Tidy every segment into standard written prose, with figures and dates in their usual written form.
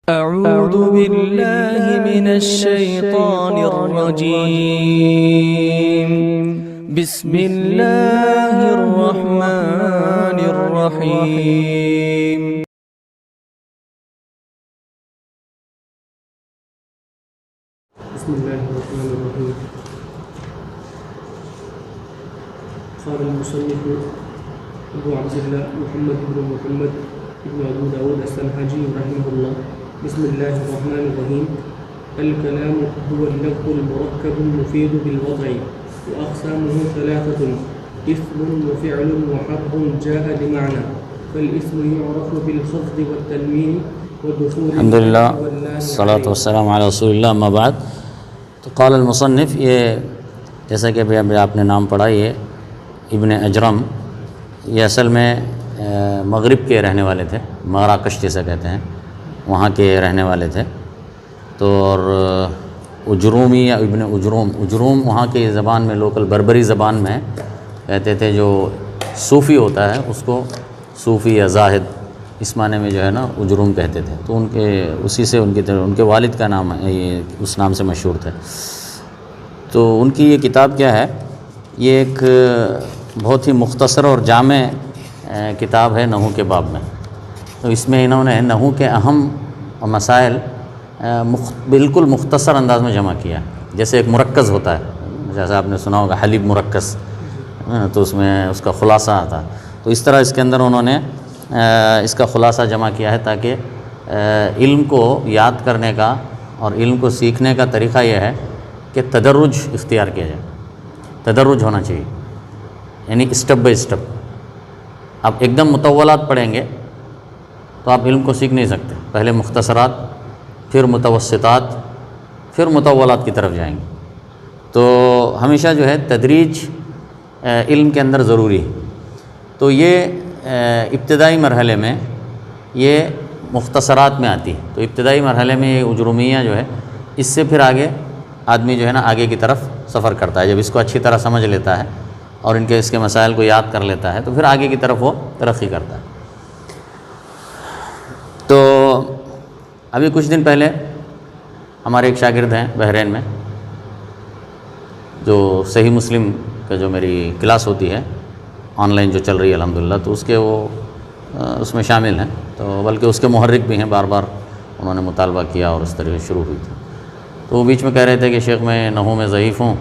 أعوذ بالله من الشيطان الرجيم. بسم الله الرحمن الرحيم. بسم الله الرحمن الرحيم. قال المصنف أبو عبد الله محمد بن محمد بن أبو داود السنهاجي رحمه الله: بسم الله الرحمن الرحيم. الكلام هو اللفظ المركب المفيد بالوضع، وأقسامه ثلاثة: اسم وفعل وحرف جاء لمعنى. فالاسم يعرف بالخفض والتنوين ودخول الحمد للہ الصلاۃ والسلام علی رسول اللہ اما بعد. تو قال المصنف، یہ جیسا کہ ابھی آپ نے نام پڑھا، یہ ابن اجرم، یہ اصل میں مغرب کے رہنے والے تھے، مراکش جیسا کہتے ہیں، وہاں کے رہنے والے تھے. تو اور اجرومی یا ابن اجروم وہاں کی زبان میں، لوکل بربری زبان میں کہتے تھے. جو صوفی ہوتا ہے اس کو صوفی یا زاہد اس معنی میں جو ہے نا اجروم کہتے تھے. تو ان کے اسی سے ان کے والد کا نام ہے، یہ اس نام سے مشہور تھے. تو ان کی یہ کتاب کیا ہے، یہ ایک بہت ہی مختصر اور جامع کتاب ہے نحو کے باب میں. تو اس میں انہوں نے نحو کے اہم مسائل بالکل مختصر انداز میں جمع کیا. جیسے ایک مرکز ہوتا ہے، جیسا آپ نے سنا ہوگا حلیب مرکز، تو اس میں اس کا خلاصہ آتا. تو اس طرح اس کے اندر انہوں نے اس کا خلاصہ جمع کیا ہے، تاکہ علم کو یاد کرنے کا اور علم کو سیکھنے کا طریقہ یہ ہے کہ تدرج اختیار کیا جائے. تدرج ہونا چاہیے، یعنی اسٹیپ بائی اسٹیپ. آپ ایک دم مطولات پڑھیں گے تو آپ علم کو سیکھ نہیں سکتے. پہلے مختصرات، پھر متوسطات، پھر مطولات کی طرف جائیں گے. تو ہمیشہ جو ہے تدریج علم کے اندر ضروری ہے. تو یہ ابتدائی مرحلے میں یہ مختصرات میں آتی ہے. تو ابتدائی مرحلے میں یہ اجرومیہ جو ہے، اس سے پھر آگے آدمی جو ہے نا آگے کی طرف سفر کرتا ہے. جب اس کو اچھی طرح سمجھ لیتا ہے اور اس کے مسائل کو یاد کر لیتا ہے، تو پھر آگے کی طرف وہ ترقی کرتا ہے. تو ابھی کچھ دن پہلے ہمارے ایک شاگرد ہیں بحرین میں، جو صحیح مسلم کا جو میری کلاس ہوتی ہے آن لائن جو چل رہی ہے الحمدللہ، تو اس کے وہ اس میں شامل ہیں. تو بلکہ اس کے محرک بھی ہیں، بار بار انہوں نے مطالبہ کیا اور اس طریقے شروع ہوئی تھی. تو وہ بیچ میں کہہ رہے تھے کہ شیخ میں نحو میں ضعیف ہوں،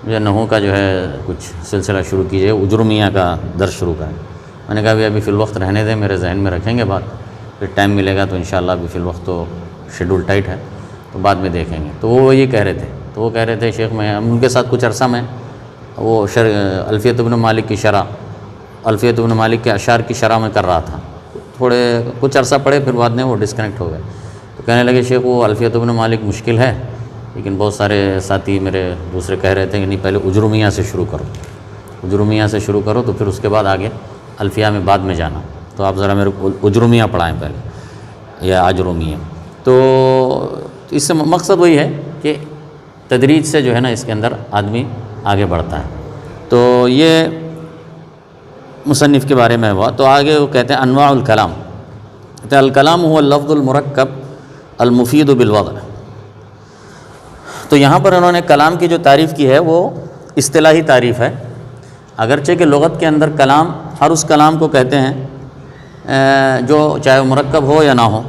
مجھے نحو کا جو ہے کچھ سلسلہ شروع کیجیے، اجرومیہ کا درس شروع کریں. میں نے کہا ابھی فی الوقت رہنے دیں، میرے ذہن میں رکھیں گے بات، پھر ٹائم ملے گا تو انشاءاللہ. ابھی فی الوقت تو شیڈول ٹائٹ ہے، تو بعد میں دیکھیں گے. تو وہ یہ کہہ رہے تھے. تو وہ کہہ رہے تھے شیخ میں ان کے ساتھ کچھ عرصہ میں وہ الفیۃ ابن مالک کی شرح، الفیۃ ابن مالک کے اشعار کی شرح میں کر رہا تھا. کچھ عرصہ پڑھے، پھر بعد میں وہ ڈسکنیکٹ ہو گئے. تو کہنے لگے شیخ وہ الفیۃ ابن مالک مشکل ہے، لیکن بہت سارے ساتھی میرے دوسرے کہہ رہے تھے کہ نہیں، پہلے اجرومیہ سے شروع کرو، اجرومیہ سے شروع کرو، تو پھر اس کے بعد آگے الفیہ میں بعد میں جانا. تو آپ ذرا میرے کو اجرومیہ پڑھائیں پہلے، یا اجرومیہ. تو اس سے مقصد وہی ہے کہ تدریج سے جو ہے نا اس کے اندر آدمی آگے بڑھتا ہے. تو یہ مصنف کے بارے میں ہوا. تو آگے وہ کہتے ہیں انواع الکلام. کہتے ہیں الکلام هو اللفظ المرکب المفید بالوضع. تو یہاں پر انہوں نے کلام کی جو تعریف کی ہے وہ اصطلاحی تعریف ہے، اگرچہ کہ لغت کے اندر کلام ہر اس کلام کو کہتے ہیں جو چاہے مرکب ہو یا نہ ہو،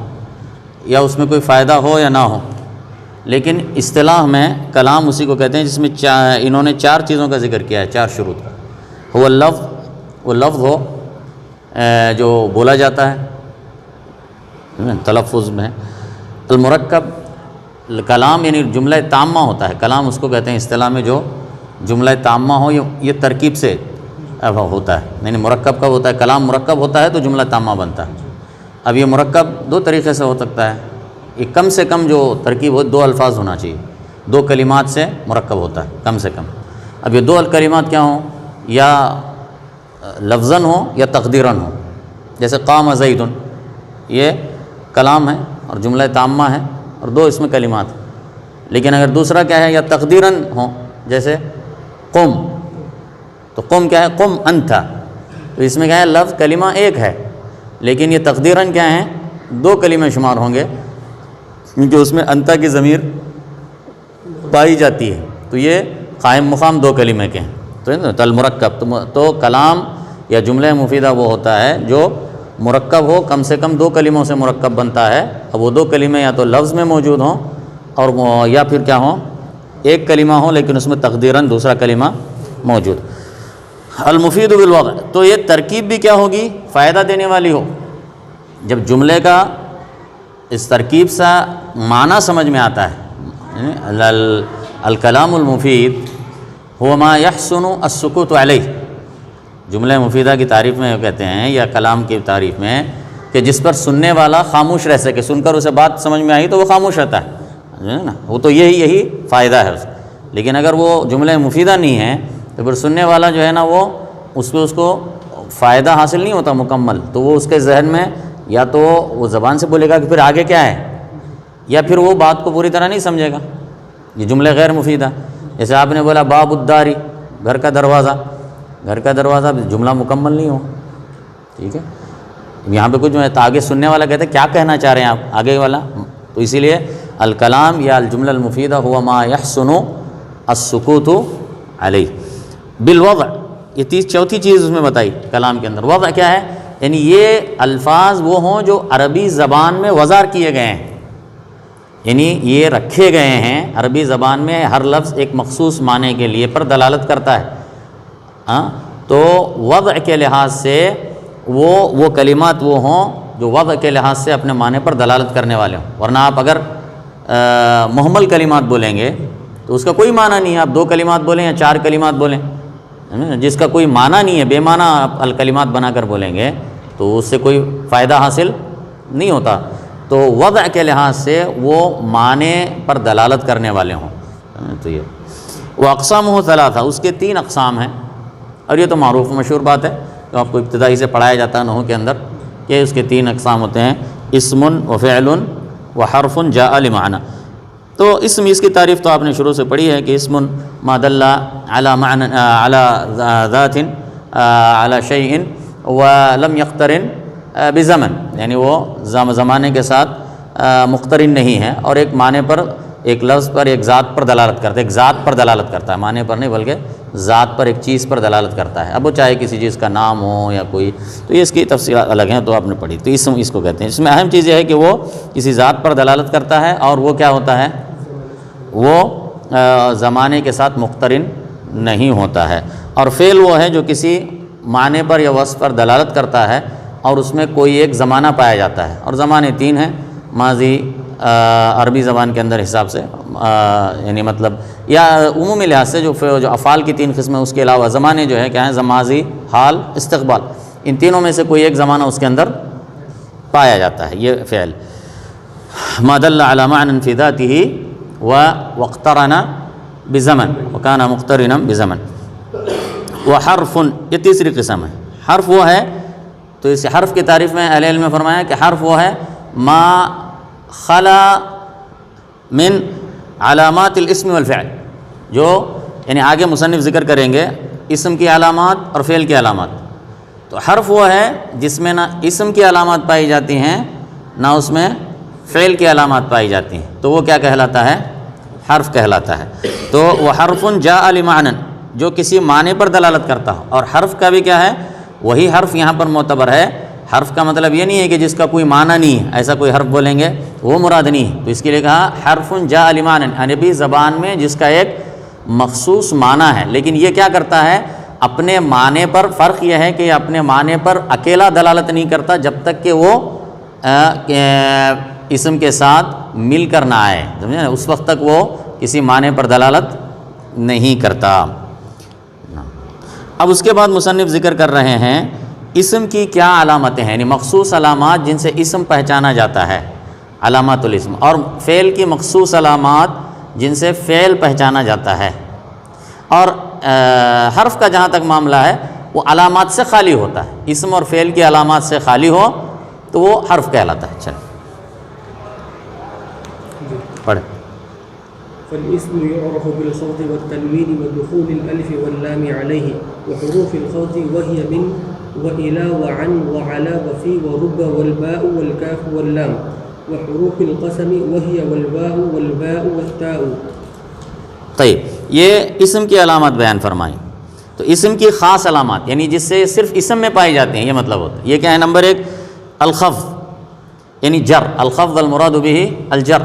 یا اس میں کوئی فائدہ ہو یا نہ ہو. لیکن اصطلاح میں کلام اسی کو کہتے ہیں جس میں انہوں نے چار چیزوں کا ذکر کیا ہے، چار شروط کا. وہ لفظ، وہ لفظ ہو جو بولا جاتا ہے تلفظ میں. المرکب، کلام یعنی جملہ تامہ ہوتا ہے. کلام اس کو کہتے ہیں اصطلاح میں جو جملہ تامہ ہو، یہ ترکیب سے ہوتا ہے. یعنی مرکب کب ہوتا ہے؟ کلام مرکب ہوتا ہے تو جملہ تامہ بنتا ہے. اب یہ مرکب دو طریقے سے ہو سکتا ہے. یہ کم سے کم جو ترکیب ہو، دو الفاظ ہونا چاہیے، دو کلمات سے مرکب ہوتا ہے کم سے کم. اب یہ دو کلمات کیا ہوں؟ یا لفظاً ہو یا تقدیراً ہو. جیسے قام زید، یہ کلام ہے اور جملہ تامہ ہے اور دو اس میں کلمات ہیں. لیکن اگر دوسرا کیا ہے، یا تقدیراً ہو، جیسے قم، تو قم کیا ہے؟ قم انت. تو اس میں کیا ہے؟ لفظ کلمہ ایک ہے، لیکن یہ تقدیراً کیا ہیں؟ دو کلمے شمار ہوں گے. کیونکہ اس میں انتا کی ضمیر پائی جاتی ہے، تو یہ قائم مقام دو کلمے کے ہیں، تو المرکب، تو کلام یا جملہ مفیدہ وہ ہوتا ہے جو مرکب ہو، کم سے کم دو کلموں سے مرکب بنتا ہے. اب وہ دو کلمے یا تو لفظ میں موجود ہوں اور یا پھر کیا ہوں، ایک کلمہ ہو لیکن اس میں تقدیراً دوسرا کلمہ موجود. المفید بالوضع، تو یہ ترکیب بھی کیا ہوگی، فائدہ دینے والی ہو. جب جملے کا اس ترکیب سے معنی سمجھ میں آتا ہے، الکلام المفید هو ما يحسن السکوت علیہ. جملہ مفیدہ کی تعریف میں کہتے ہیں، یا کلام کی تعریف میں، کہ جس پر سننے والا خاموش رہ سکے، سن کر اسے بات سمجھ میں آئی تو وہ خاموش رہتا ہے نا، وہ تو یہی فائدہ ہے اس. لیکن اگر وہ جملہ مفیدہ نہیں ہے تو پھر سننے والا جو ہے نا وہ اس کو فائدہ حاصل نہیں ہوتا مکمل، تو وہ اس کے ذہن میں یا تو وہ زبان سے بولے گا کہ پھر آگے کیا ہے، یا پھر وہ بات کو پوری طرح نہیں سمجھے گا. یہ جملہ غیر مفیدہ، جیسے آپ نے بولا باب الداری، گھر کا دروازہ، گھر کا دروازہ جملہ مکمل نہیں ہو، ٹھیک ہے. یہاں پہ کچھ آگے سننے والا کہتے ہیں کیا کہنا چاہ رہے ہیں آپ آگے والا. تو اسی لیے الکلام یا الجملہ المفیدہ ہوا ما یحسن السکوت علیہ بالوضع. یہ چوتھی چیز اس میں بتائی کلام کے اندر. وضع کیا ہے، یعنی یہ الفاظ وہ ہوں جو عربی زبان میں وضع کیے گئے ہیں، یعنی یہ رکھے گئے ہیں عربی زبان میں. ہر لفظ ایک مخصوص معنی کے لیے پر دلالت کرتا ہے. تو وضع کے لحاظ سے وہ کلمات وہ ہوں جو وضع کے لحاظ سے اپنے معنی پر دلالت کرنے والے ہوں. ورنہ آپ اگر مہمل کلمات بولیں گے تو اس کا کوئی معنی نہیں ہے. آپ دو کلمات بولیں یا چار کلمات بولیں جس کا کوئی معنی نہیں ہے، بے معنی آپ الکلمات بنا کر بولیں گے تو اس سے کوئی فائدہ حاصل نہیں ہوتا. تو وضع کے لحاظ سے وہ معنی پر دلالت کرنے والے ہوں. تو یہ وہ اقسام ہو ثلاثہ، اس کے تین اقسام ہیں. اور یہ تو معروف مشہور بات ہے، تو آپ کو ابتدائی سے پڑھایا جاتا ہے نحو کے اندر کہ اس کے تین اقسام ہوتے ہیں، اسم و فعل و حرف جاء لمعنی. تو اسم، اس کی تعریف تو آپ نے شروع سے پڑھی ہے کہ اسم ما دل علی معنی علی ذات علی شیء ولم یقترن بزمن، یعنی وہ زمانے کے ساتھ مقترن نہیں ہے اور ایک معنی پر، ایک لفظ پر، ایک ذات پر دلالت کرتا ہے. ایک ذات پر دلالت کرتا ہے، معنی پر نہیں بلکہ ذات پر، ایک چیز پر دلالت کرتا ہے. اب وہ چاہے کسی چیز کا نام ہو یا کوئی، تو یہ اس کی تفصیلات الگ ہیں تو آپ نے پڑھی. تو اسم اس کو کہتے ہیں. اس میں اہم چیز یہ ہے کہ وہ کسی ذات پر دلالت کرتا ہے اور وہ کیا ہوتا ہے، وہ زمانے کے ساتھ مقترن نہیں ہوتا ہے. اور فعل وہ ہے جو کسی معنی پر یا وصف پر دلالت کرتا ہے اور اس میں کوئی ایک زمانہ پایا جاتا ہے. اور زمانے تین ہیں، ماضی عربی زبان کے اندر حساب سے، یعنی مطلب یا عمومی لحاظ سے جو افعال کی تین قسمیں، اس کے علاوہ زمانے جو ہے کیا ہیں، ماضی، حال، استقبال. ان تینوں میں سے کوئی ایک زمانہ اس کے اندر پایا جاتا ہے. یہ فعل ما دل علی معنی فی ذاتہ واقترن بزمن وکان مقترنا بزمن. وحرف، یہ تیسری قسم ہے. حرف وہ ہے، تو اس حرف کی تعریف میں اہل علم نے فرمایا کہ حرف وہ ہے ما خلا من علامات الاسم والفعل، جو یعنی آگے مصنف ذکر کریں گے اسم کی علامات اور فعل کی علامات. تو حرف وہ ہے جس میں نہ اسم کی علامات پائی جاتی ہیں نہ اس میں فعل کی علامات پائی جاتی ہیں، تو وہ کیا کہلاتا ہے، حرف کہلاتا ہے. تو وہ حرف جاء لمعنی، جو کسی معنی پر دلالت کرتا ہو. اور حرف کا بھی کیا ہے، وہی حرف یہاں پر معتبر ہے. حرف کا مطلب یہ نہیں ہے کہ جس کا کوئی معنی نہیں ہے، ایسا کوئی حرف بولیں گے وہ مراد نہیں ہے. تو اس کے لیے کہا حرف جاء لمعنی، عربی زبان میں جس کا ایک مخصوص معنی ہے، لیکن یہ کیا کرتا ہے، اپنے معنی پر. فرق یہ ہے کہ یہ اپنے معنی پر اکیلا دلالت نہیں کرتا جب تک کہ وہ اسم کے ساتھ مل کر نہ آئے، سمجھے نا، اس وقت تک وہ کسی معنی پر دلالت نہیں کرتا. اب اس کے بعد مصنف ذکر کر رہے ہیں اسم کی کیا علامتیں ہیں، یعنی مخصوص علامات جن سے اسم پہچانا جاتا ہے، علامات الاسم، اور فعل کی مخصوص علامات جن سے فعل پہچانا جاتا ہے. اور حرف کا جہاں تک معاملہ ہے وہ علامات سے خالی ہوتا ہے. اسم اور فعل کی علامات سے خالی ہو تو وہ حرف کہلاتا ہے. چلیں پڑھیں. فالاسم يعرف بالخفض والتنوين ودخول الألف واللام عليه وحروف الخفض وهي من وإلى وعن وعلى وفي ورب والباء والكاف واللام وحروف القسم وهي والواو والباء والتاء. طيب یہ اسم کی علامات بیان فرمائیں. تو اسم کی خاص علامات یعنی جس سے صرف اسم میں پائی جاتی ہیں، یہ مطلب ہوتا ہے. یہ کیا ہے؟ نمبر 1 الخفض یعنی جر. الخفض المراد به الجر،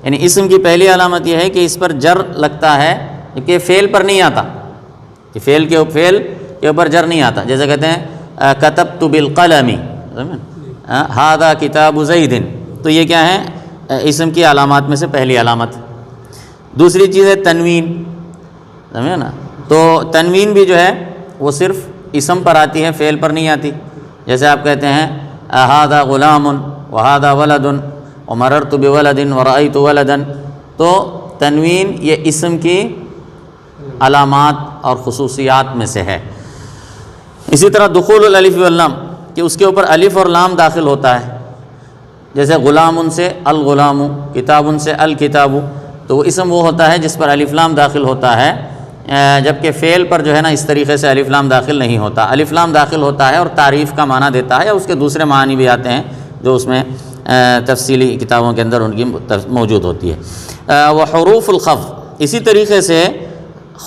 یعنی اسم کی پہلی علامت یہ ہے کہ اس پر جر لگتا ہے کہ فعل پر نہیں آتا، کہ فعل کے اوپر جر نہیں آتا. جیسے کہتے ہیں کتبت بالقلم، ھذا کتاب زید، تو یہ کیا ہے؟ اسم کی علامات میں سے پہلی علامت. دوسری چیز ہے تنوین، سمجھے نا؟ تو تنوین بھی جو ہے وہ صرف اسم پر آتی ہے، فعل پر نہیں آتی. جیسے آپ کہتے ہیں ھذا غلام وھذا ولد ومررت بولد ورأیت ولدا، تو تنوین یہ اسم کی علامات اور خصوصیات میں سے ہے. اسی طرح دخول الالف واللام، کہ اس کے اوپر الف اور لام داخل ہوتا ہے. جیسے غلام سے الغلام، کتاب سے الکتاب، تو وہ اسم وہ ہوتا ہے جس پر الف لام داخل ہوتا ہے، جبکہ فعل پر جو ہے نا اس طریقے سے الف لام داخل نہیں ہوتا. الف لام داخل ہوتا ہے اور تعریف کا معنی دیتا ہے، یا اس کے دوسرے معنی بھی آتے ہیں جو اس میں تفصیلی کتابوں کے اندر ان کی موجود ہوتی ہے. وحروف الخفض، اسی طریقے سے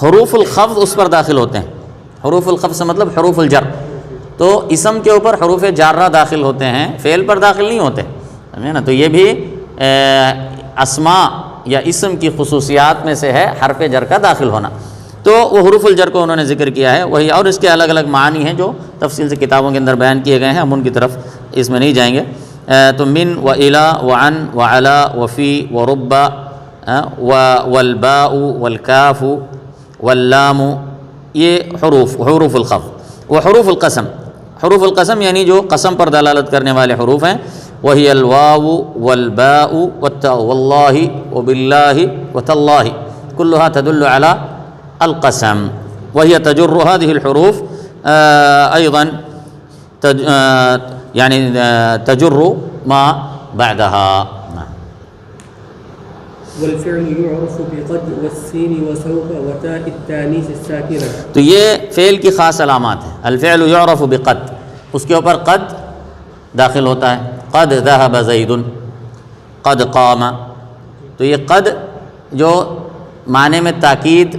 حروف الخفض اس پر داخل ہوتے ہیں. حروف الخفض سے مطلب حروف الجر، تو اسم کے اوپر حروف جارہ داخل ہوتے ہیں، فعل پر داخل نہیں ہوتے، سمجھے نا؟ تو یہ بھی اسماء یا اسم کی خصوصیات میں سے ہے حرف جر کا داخل ہونا. تو وہ حروف الجر کو انہوں نے ذکر کیا ہے وہی، اور اس کے الگ الگ معنی ہیں جو تفصیل سے کتابوں کے اندر بیان کیے گئے ہیں، ہم ان کی طرف اس میں نہیں جائیں گے. تو من و الا و عن و علا و فی و ربا والباء والکاف واللام، یہ حروف الخفض. وحروف القسم، حروف القسم یعنی جو قسم پر دلالت کرنے والے حروف ہیں، وہی الواو والباء والتاء واللہ وباللہ وتاللہ، كلها تدل على القسم، وهي تجر هذه الحروف أيضا يعني تجر ما بعدها. والفعل يعرف بقد والسين وسوف وتاء التانيث الساكنة. تو یہ فعل کی خاص علامات ہیں. الفعل يعرف بقد، اس کے اوپر قد داخل ہوتا ہے. قد ذهب زید، قد قام. تو یہ قد جو معنی میں تاکید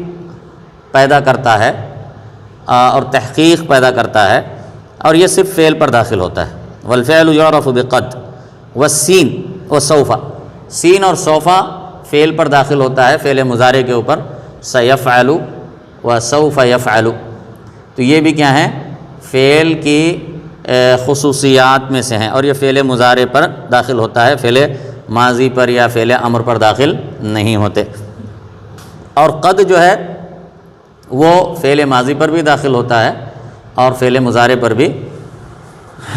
پیدا کرتا ہے اور تحقیق پیدا کرتا ہے، اور یہ صرف فعل پر داخل ہوتا ہے. والفعل يعرف بقد والسین وسوف، سین اور سوفا فعل پر داخل ہوتا ہے، فعل مضارع کے اوپر، سیفعل وسوف یفعل. تو یہ بھی کیا ہیں؟ فعل کی خصوصیات میں سے ہیں، اور یہ فعل مضارع پر داخل ہوتا ہے، فعل ماضی پر یا فعل امر پر داخل نہیں ہوتے. اور قد جو ہے وہ فعل ماضی پر بھی داخل ہوتا ہے اور فعل مضارع پر بھی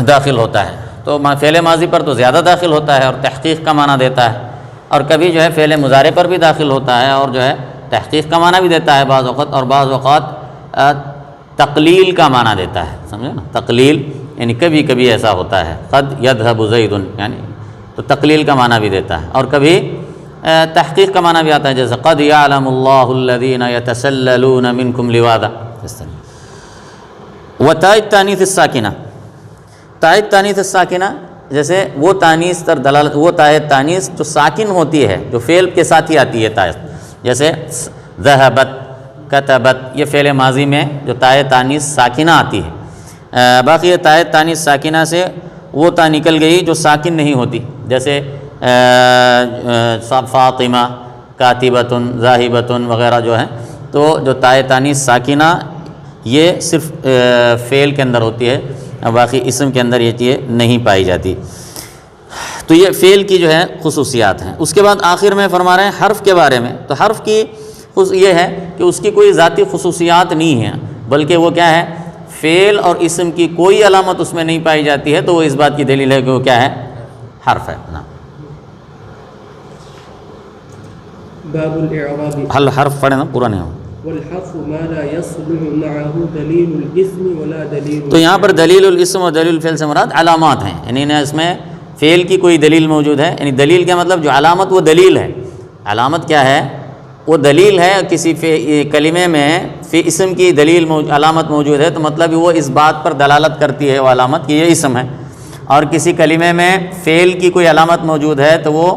داخل ہوتا ہے. تو فعل ماضی پر تو زیادہ داخل ہوتا ہے اور تحقیق کا معنی دیتا ہے، اور کبھی جو ہے فعل مضارع پر بھی داخل ہوتا ہے اور جو ہے تحقیق کا معنی بھی دیتا ہے بعض اوقات، اور بعض اوقات تقلیل کا معنی دیتا ہے، سمجھے نا؟ تقلیل یعنی کبھی کبھی ایسا ہوتا ہے قد یذهب زید، یعنی تو تقلیل کا معنی بھی دیتا ہے، اور کبھی تحقیق کا معنی بھی آتا ہے، جیسے قد یعلم اللہ الذین یتسللون منکم لواذا. وتاء التانیث الساکنہ، تاء التانیث الساکنہ جیسے وہ تانیث پر دلالت، وہ تاء تانیث جو ساکن ہوتی ہے، جو فعل کے ساتھ ہی آتی ہے تاء، جیسے ذہبت، کتبت، یہ فعل ماضی میں جو تاء تانیث ساکنہ آتی ہے. باقی یہ تاء تانیث ساکنہ سے وہ تا نکل گئی جو ساکن نہیں ہوتی، جیسے فاطمہ، کاتبتن، ذاہبتن وغیرہ جو ہیں. تو جو تاء تانیث ساکنہ یہ صرف فعل کے اندر ہوتی ہے، باقی اسم کے اندر یہ چیزیں نہیں پائی جاتی. تو یہ فعل کی جو ہے خصوصیات ہیں. اس کے بعد آخر میں فرما رہے ہیں حرف کے بارے میں. تو حرف کی یہ ہے کہ اس کی کوئی ذاتی خصوصیات نہیں ہیں، بلکہ وہ کیا ہے؟ فعل اور اسم کی کوئی علامت اس میں نہیں پائی جاتی ہے، تو وہ اس بات کی دلیل ہے کہ وہ کیا ہے؟ حرف ہے. باب الاعراب. حل حرف پڑھیں نا، پورا نہیں ہو. والحرف ما لا يصلح معه دلیل الاسم ولا دلیل. تو یہاں پر دلیل الاسم اور دلیل الفعل سے مراد علامات ہیں، یعنی اس میں فعل کی کوئی دلیل موجود ہے. یعنی دلیل کا مطلب جو علامت وہ دلیل ہے. علامت کیا ہے؟ وہ دلیل ہے. کسی کلمے میں فی اسم کی دلیل علامت موجود ہے، تو مطلب وہ اس بات پر دلالت کرتی ہے وہ علامت کہ یہ اسم ہے. اور کسی کلمے میں فعل کی کوئی علامت موجود ہے تو وہ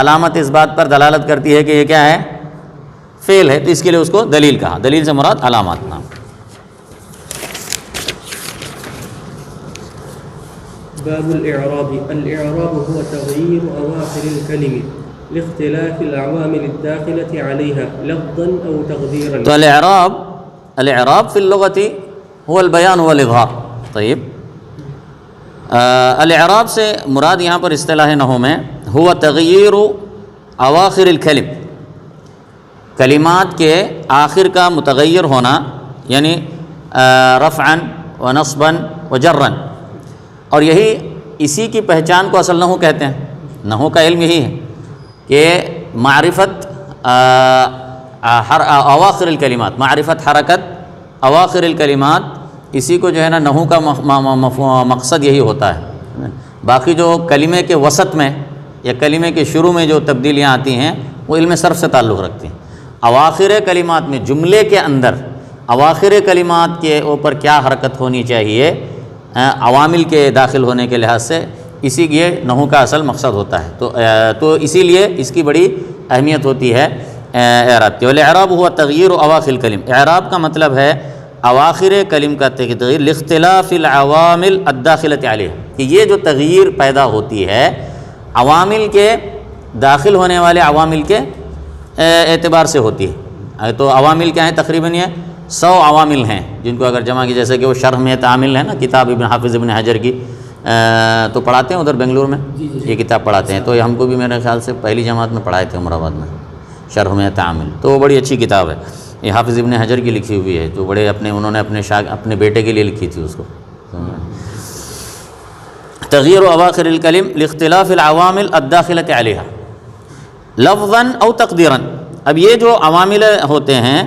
علامت اس بات پر دلالت کرتی ہے کہ یہ کیا ہے؟ فعل ہے، تو اس کے لیے اس کو دلیل کہا. دلیل سے مراد علامات. نام باب الإعراب. الإعراب هو تغيير أواخر الكلمة لاختلاف العوامل الداخلة عليها لفظا أو تقديرا. تو الاعراب في اللغة هو البيان والإظهار. طيب الاعراب سے مراد یہاں پر اصطلاح نحو میں ہوا تغییر اواخر الکلم، کلمات کے آخر کا متغیر ہونا، یعنی رفعا و نصبا و جرا. اور یہی اسی کی پہچان کو اصل نحو کہتے ہیں. نحو کا علم یہی ہے کہ معرفت اواخر الکلمات، معرفت حرکت اواخر الکلمات، اسی کو جو ہے نا نحو کا مقصد یہی ہوتا ہے. باقی جو کلمے کے وسط میں یا کلمے کے شروع میں جو تبدیلیاں آتی ہیں وہ علم صرف سے تعلق رکھتی ہیں. اواخر کلمات میں جملے کے اندر اواخر کلمات کے اوپر کیا حرکت ہونی چاہیے عوامل کے داخل ہونے کے لحاظ سے، اسی یہ نحو کا اصل مقصد ہوتا ہے. تو اسی لیے اس کی بڑی اہمیت ہوتی ہے اعراب کی. والاعراب ہوا تغییر اواخر الکلم. اعراب کا مطلب ہے اواخر کلم کا تغییر لاختلاف العوامل الداخلۃ علیہ، کہ یہ جو تغییر پیدا ہوتی ہے عوامل کے داخل ہونے والے عوامل کے اعتبار سے ہوتی ہے. تو عوامل کیا ہیں؟ تقریباً یہ 100 عوامل ہیں جن کو اگر جمع کی، جیسے کہ وہ شرح میں عامل ہے نا کتاب ابن حافظ ابن حجر کی، تو پڑھاتے ہیں ادھر بنگلور میں یہ کتاب پڑھاتے ہیں. تو یہ ہم کو بھی میرے خیال سے پہلی جماعت میں پڑھائے تھے عمر آباد میں، شرح میں عامل. تو وہ بڑی اچھی کتاب ہے، یہ حافظ ابن حجر کی لکھی ہوئی ہے. تو بڑے انہوں نے اپنے بیٹے کے لیے لکھی تھی اس کو. تغییر اواخر الکلم لاختلاف العوامل الداخلۃ علیہا لفظا او تقدیرا. اب یہ جو عوامل ہوتے ہیں،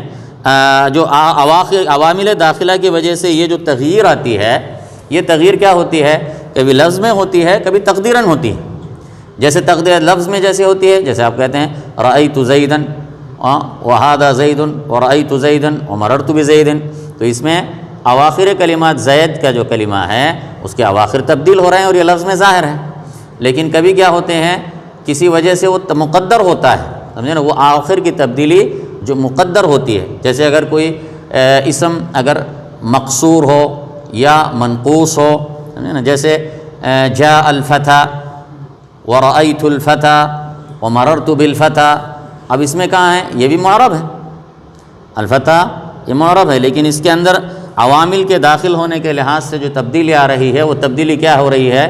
جو عوامل داخلہ کی وجہ سے یہ جو تغییر آتی ہے، یہ تغییر کیا ہوتی ہے؟ کبھی لفظ میں ہوتی ہے، کبھی تقدیراً ہوتی ہے. جیسے تقدیر لفظ میں جیسے ہوتی ہے، جیسے آپ کہتے ہیں رأیت زیدا وہذا زید ورأیت زیدا ومررت بزید، تو اس میں اواخر کلمات زید کا جو کلمہ ہے اس کے اواخر تبدیل ہو رہے ہیں اور یہ لفظ میں ظاہر ہے. لیکن کبھی کیا ہوتے ہیں کسی وجہ سے وہ مقدر ہوتا ہے، سمجھے نا، وہ آخر کی تبدیلی جو مقدر ہوتی ہے. جیسے اگر کوئی اسم اگر مقصور ہو یا منقوص ہو، سمجھے نا، جیسے جاء الفتى ورأيت الفتى ومررت بالفتى. اب اس میں کہاں ہے؟ یہ بھی معرب ہے، الفتى یہ معرب ہے، لیکن اس کے اندر عوامل کے داخل ہونے کے لحاظ سے جو تبدیلی آ رہی ہے وہ تبدیلی کیا ہو رہی ہے؟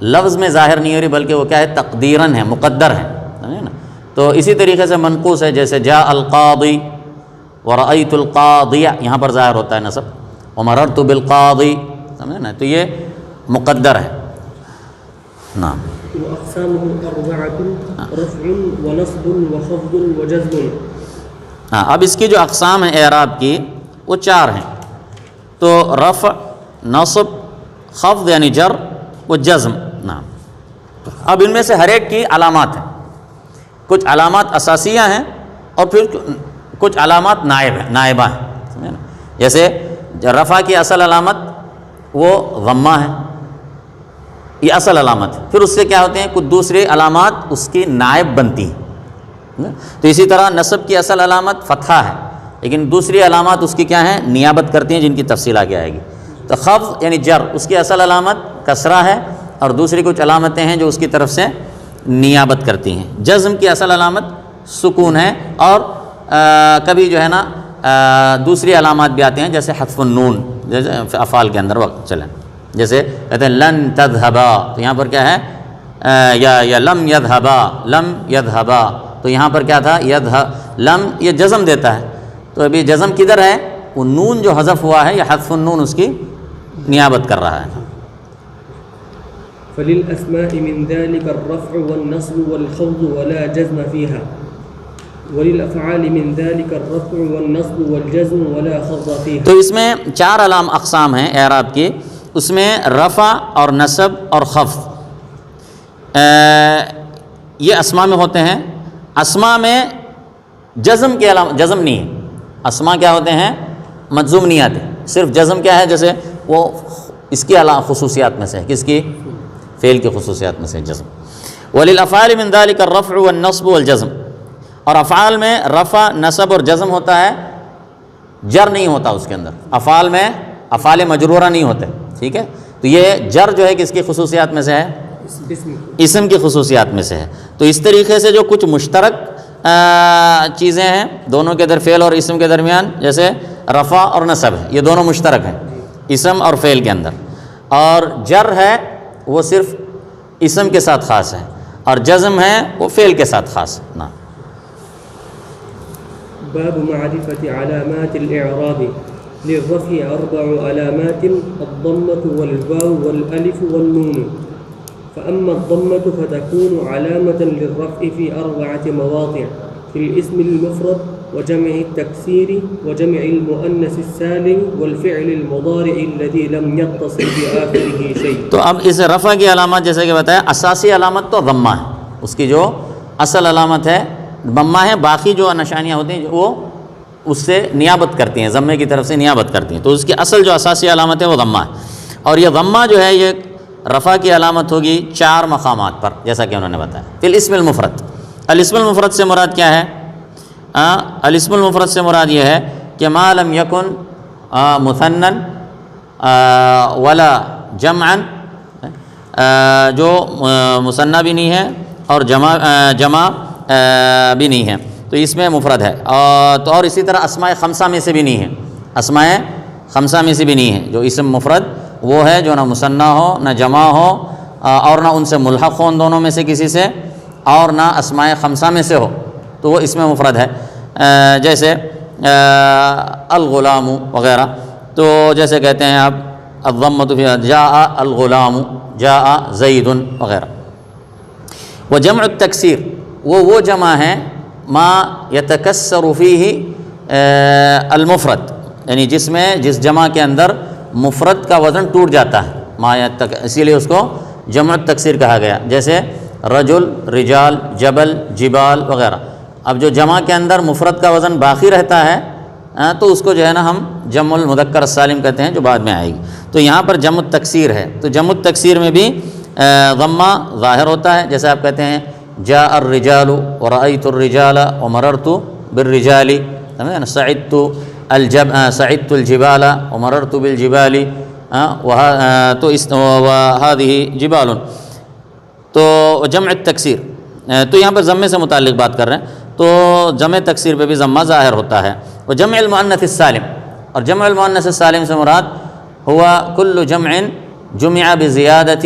لفظ میں ظاہر نہیں ہو رہی، بلکہ وہ کیا ہے؟ تقدیراً ہے، مقدر ہے، سمجھے نا. تو اسی طریقے سے منقوص ہے، جیسے جاء القاضی ورأیت القاضیہ، یہاں پر ظاہر ہوتا ہے نصب، ومررت بالقاضی، سمجھے نا، تو یہ مقدر ہے. نعم. وأقسامه 4 رفع ونصب وخفض وجزم. اب اس کی جو اقسام ہیں اعراب کی وہ 4 ہیں. تو رفع، نصب، خفض یعنی جر و جزم. نعم. اب ان میں سے ہر ایک کی علامات ہیں. کچھ علامات اساسیہ ہیں اور پھر کچھ علامات نائبہ ہیں. جیسے رفع کی اصل علامت وہ ضمہ ہے، یہ اصل علامت ہے. پھر اس سے کیا ہوتے ہیں؟ کچھ دوسری علامات اس کی نائب بنتی ہیں. تو اسی طرح نصب کی اصل علامت فتحہ ہے، لیکن دوسری علامات اس کی کیا ہیں؟ نیابت کرتی ہیں، جن کی تفصیل آگے آئے گی. تو خفض یعنی جر، اس کی اصل علامت کسرہ ہے اور دوسری کچھ علامتیں ہیں جو اس کی طرف سے نیابت کرتی ہیں. جزم کی اصل علامت سکون ہے، اور کبھی جو ہے نا دوسری علامات بھی آتے ہیں، جیسے حذف النون، جیسے افعال کے اندر وقت چلیں، جیسے کہتے ہیں لن تذهبا، تو یہاں پر کیا ہے؟ یا لم یذهبا، لم یذهبا، تو یہاں پر کیا تھا؟ لم یہ جزم دیتا ہے. تو ابھی جزم کدھر ہے؟ وہ نون جو حذف ہوا ہے، یہ حذف النون اس کی نیابت کر رہا ہے. فللأسماء من ذلك الرفع والنصب والخفض ولا جزم فيها، وللأفعال من ذلك الرفع والنصب والجزم ولا خفض فيها. تو اس میں 4 اقسام ہیں اعراب کی. اس میں رفع اور نصب اور خفض یہ اسماء میں ہوتے ہیں. اسماء میں جزم کے علاوہ جزم نہیں ہے. اسماء کیا ہوتے ہیں؟ مجزوم نہیں آتے. صرف جزم کیا ہے؟ جیسے وہ اس کی خصوصیات میں سے ہے. کس کی؟ فعل کی خصوصیات میں سے جزم. وللافعال من ذلك الرفع والنصب والجزم، اور افعال میں رفع، نصب اور جزم ہوتا ہے، جر نہیں ہوتا اس کے اندر. افعال میں افعال مجرورہ نہیں ہوتے، ٹھیک ہے. تو یہ جر جو ہے کس کی خصوصیات میں سے ہے؟ اسم کی خصوصیات میں سے ہے. تو اس طریقے سے جو کچھ مشترک چیزیں ہیں دونوں کے در فعل اور اسم کے درمیان، جیسے رفع اور نصب ہے، یہ دونوں مشترک ہیں اسم اور فعل کے اندر. اور جر ہے وہ صرف اسم کے ساتھ خاص ہے، اور جزم ہے وہ فعل کے ساتھ خاص ہے. نا باب معرفة علامات الإعراب. للرفع 4 علامات: الضمة والواو والألف والنون. فأما الضمة فتكون علامة للرفع في 4 مواضع: في الاسم المفرد وجمع التكسير وجمع المؤنث السالم والفعل المضارع الذي لم يتصل بآخره شيء. تو اب اس رفع کی علامات جیسے کہ بتایا، اساسی علامت تو ضمہ ہے، اس کی جو اصل علامت ہے ضمہ ہے، باقی جو نشانیاں ہوتی ہیں وہ اس سے نیابت کرتی ہیں، ضمے کی طرف سے نیابت کرتی ہیں. تو اس کی اصل جو اساسی علامت ہے وہ ضمہ ہے. اور یہ ضمہ جو ہے یہ رفع کی علامت ہوگی 4 مقامات پر، جیسا کہ انہوں نے بتایا. فی الاسم المفرد، الاسم المفرد سے مراد کیا ہے؟ الاسم المفرد سے مراد یہ ہے کہ ما لم یکن مثنًا ولا جمعًا، جو مثنیٰ بھی نہیں ہے اور جمع بھی نہیں ہے، تو اس میں مفرد ہے. اور اسی طرح اسماء خمسہ میں سے بھی نہیں ہے، اسماء خمسہ میں سے بھی نہیں ہے. جو اسم مفرد وہ ہے جو نہ مثنیٰ ہو نہ جمع ہو اور نہ ان سے ملحق ہو ان دونوں میں سے کسی سے، اور نہ اسماء خمسہ میں سے ہو، تو وہ اس میں مفرد ہے. جیسے الغلام وغیرہ. تو جیسے کہتے ہیں آپ الضمۃ فی جاء الغلام، جاء زید وغیرہ. وجمع التکسیر، وہ جمع ہے ما یتکسر فیہ المفرد، یعنی جس جمع کے اندر مفرد کا وزن ٹوٹ جاتا ہے، اسی لیے اس کو جمع التکسیر کہا گیا. جیسے رجل، رجال، جبل، جبال وغیرہ. اب جو جمع کے اندر مفرد کا وزن باقی رہتا ہے تو اس کو جو ہے نا ہم جمع المذکر السالم کہتے ہیں، جو بعد میں آئے گی. تو یہاں پر جمع التکسیر ہے، تو جمع التکسیر میں بھی ضمہ ظاہر ہوتا ہے. جیسے آپ کہتے ہیں جاء الرجال ورأيت الرجال ومررت بالرجال، سمجھے نا. سعدت الجبال ومررت بالجبال، تو وهذه جبال. تو جمع التکسیر، تو یہاں پر ضمے سے متعلق بات کر رہے ہیں، تو جمع تکسیر پہ بھی ضمہ ظاہر ہوتا ہے. وجمع المؤنث السالم، اور جمع المؤنث السالم سے مراد ہوا کل جمع جمع بزیادت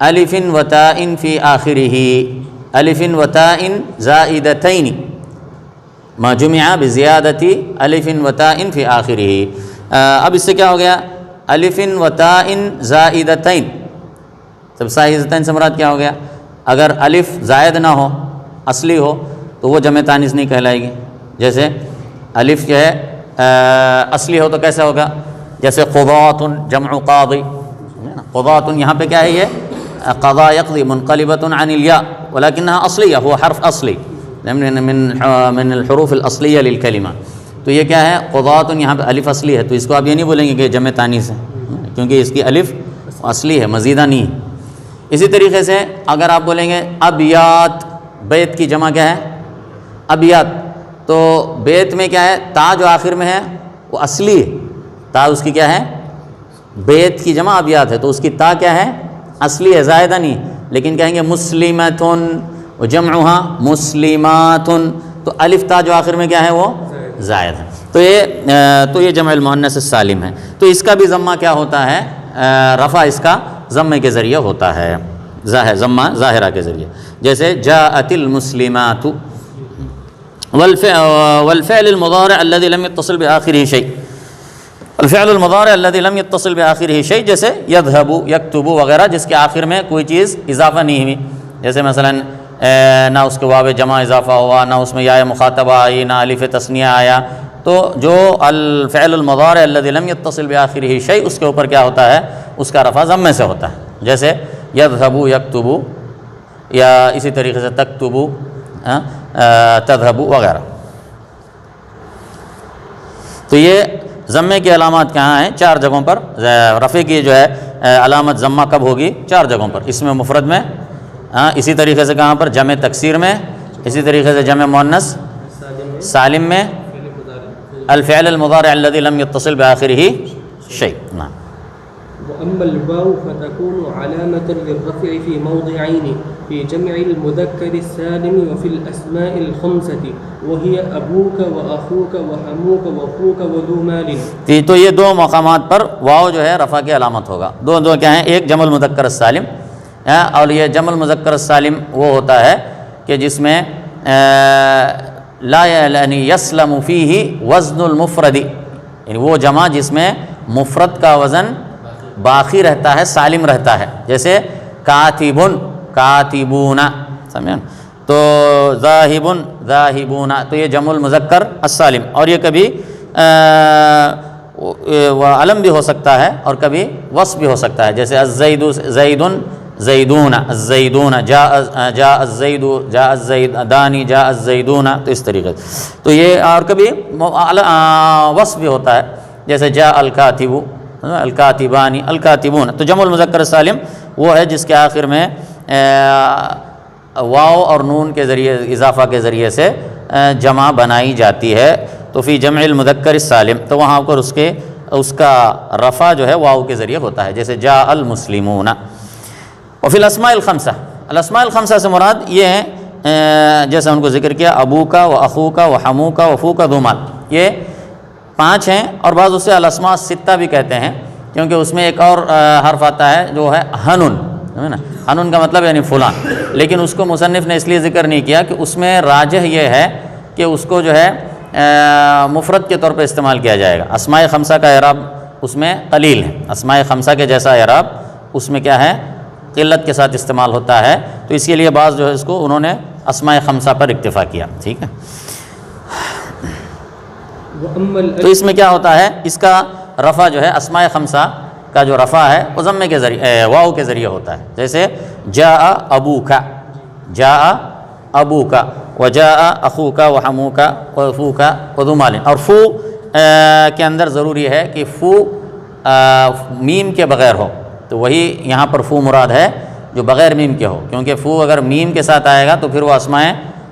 الف و تاء فی آخرہ، الف و تاء زائدتین، ما جمع بزیادت الف و تاء فی آخرہ. اب اس سے کیا ہو گیا؟ الف و تاء زائدتین. سب زائدتین سے مراد کیا ہو گیا؟ اگر الف زائد نہ ہو، اصلی ہو، تو وہ جمع تانیث نہیں کہلائے گی. جیسے الف جو ہے اصلی ہو تو کیسے ہوگا؟ جیسے قضاۃ، جمع قاضی. قضاۃ یہاں پہ کیا ہے؟ یہ قضا یقضی منقلبۃ عن الیاء ولکنها اصلیہ، وہ حرف اصلی من الحروف الاصلیہ للکلمہ. تو یہ کیا ہے؟ قضاۃ، یہاں پہ الف اصلی ہے، تو اس کو آپ یہ نہیں بولیں گے کہ جمع تانیث ہے، کیونکہ اس کی الف اصلی ہے، مزیدہ نہیں ہے. اسی طریقے سے اگر آپ بولیں گے ابیات، بیت کی جمع کیا ہے؟ ابیات. تو بیت میں کیا ہے؟ تا جو آخر میں ہے وہ اصلی ہے، تا اس کی کیا ہے؟ بیت کی جمع ابیات ہے، تو اس کی تا کیا ہے؟ اصلی ہے، زائدہ نہیں. لیکن کہیں گے مسلمتن وجمعها مسلمات، تو الف تا جو آخر میں کیا ہے؟ وہ زائد ہے. تو یہ جمع المؤنث السالم ہے. تو اس کا بھی ضمہ کیا ہوتا ہے؟ رفع اس کا ضمے کے ذریعے ہوتا ہے، ضمہ ظاہرہ کے ذریعے. جیسے جاءت المسلمات. والفعل المضارع الذي لم يتصل بآخره شيء، الفعل المضارع الذي لم يتصل بآخره شيء، جیسے يذهب، يكتب وغیرہ، جس کے آخر میں کوئی چیز اضافہ نہیں ہوئی. جیسے مثلا نہ اس کے واو جمع اضافہ ہوا، نہ اس میں یا مخاطبہ آئی، نہ الف تثنیہ آیا. تو جو الفعل المضارع الذي لم يتصل بآخره شيء، اس کے اوپر کیا ہوتا ہے؟ اس کا رفع ضمے سے ہوتا ہے. جیسے يذهب، يكتب، یا اسی طریقے سے تكتب، تذهب وغیرہ. تو یہ ضمے کی علامات کہاں ہیں؟ 4 جگہوں پر. رفع کی جو ہے علامت ضمہ کب ہوگی؟ 4 جگہوں پر. اس میں مفرد میں، اسی طریقے سے کہاں پر؟ جمع تکسیر میں، اسی طریقے سے جمع مؤنث سالم میں، الفعل المضارع الذي لم يتصل بآخره شيء. نعم. وأما الواو فتكون علامة للرفع في موضعين في جمع المذكر السالم وفي الأسماء الخمسة وهي أبوك وأخوك وحموك وأخوك وذو مال. تو یہ 2 مقامات پر واو جو ہے رفع کی علامت ہوگا. دو کیا ہیں؟ ایک جمع المذکر السالم، اور یہ جمع المذکر السالم وہ ہوتا ہے کہ جس میں لا یعنی یسلم فیہ وزن المفرد، یعنی وہ جمع جس میں مفرد کا وزن باقی رہتا ہے، سالم رہتا ہے. جیسے کاتبن، کاتبون، سمجھیں؟ تو ذاہبن، ذاہبون، تو یہ جمع المذکر السالم. اور یہ کبھی علم بھی ہو سکتا ہے اور کبھی وصف بھی ہو سکتا ہے. جیسے الزید زیدن زیدون، الزیدون، جاء الزید، جاء الزیدانی، جاء الزیدون، تو اس طریقے سے. تو یہ اور کبھی وصف بھی ہوتا ہے. جیسے جاء الکاتب، الکاتبانی، الکاتبون. تو جمع المذکر السالم وہ ہے جس کے آخر میں واو اور نون کے ذریعے، اضافہ کے ذریعے سے جمع بنائی جاتی ہے. تو فی جمع المذکر السالم، تو وہاں پر اس کا رفع جو ہے واو کے ذریعے ہوتا ہے. جیسے جاء المسلمون. وفی الاسماء الخمسہ، الاسماء الخمسہ سے مراد یہ ہیں جیسے ان کو ذکر کیا، ابو کا و اخو کا و حمو کا وفو کا دومال، یہ 5 ہیں. اور بعض اسے الاسماء الستہ بھی کہتے ہیں کیونکہ اس میں ایک اور حرف آتا ہے جو ہے ہنن. ہنن کا مطلب یعنی فلاں، لیکن اس کو مصنف نے اس لیے ذکر نہیں کیا کہ اس میں راجح یہ ہے کہ اس کو جو ہے مفرد کے طور پہ استعمال کیا جائے گا. اسماء خمسہ کا اعراب اس میں قلیل ہے، اسماء خمسہ کے جیسا اعراب اس میں کیا ہے؟ قلت کے ساتھ استعمال ہوتا ہے. تو اس کے لیے بعض جو ہے اس کو انہوں نے اسماء خمسہ پر اکتفا کیا. ٹھیک ہے. تو اس میں کیا ہوتا ہے؟ اس کا رفع جو ہے اسماء خمسہ کا جو رفع ہے وہ ضمے کے ذریعے، واو کے ذریعے ہوتا ہے. جیسے جاء ابوک، جاء ابوک، وجاء اخوک وحموک وفوک وذو مال. اور فو کے اندر ضروری ہے کہ فو میم کے بغیر ہو. تو وہی یہاں پر فو مراد ہے جو بغیر میم کے ہو، کیونکہ فو اگر میم کے ساتھ آئے گا تو پھر وہ اسماء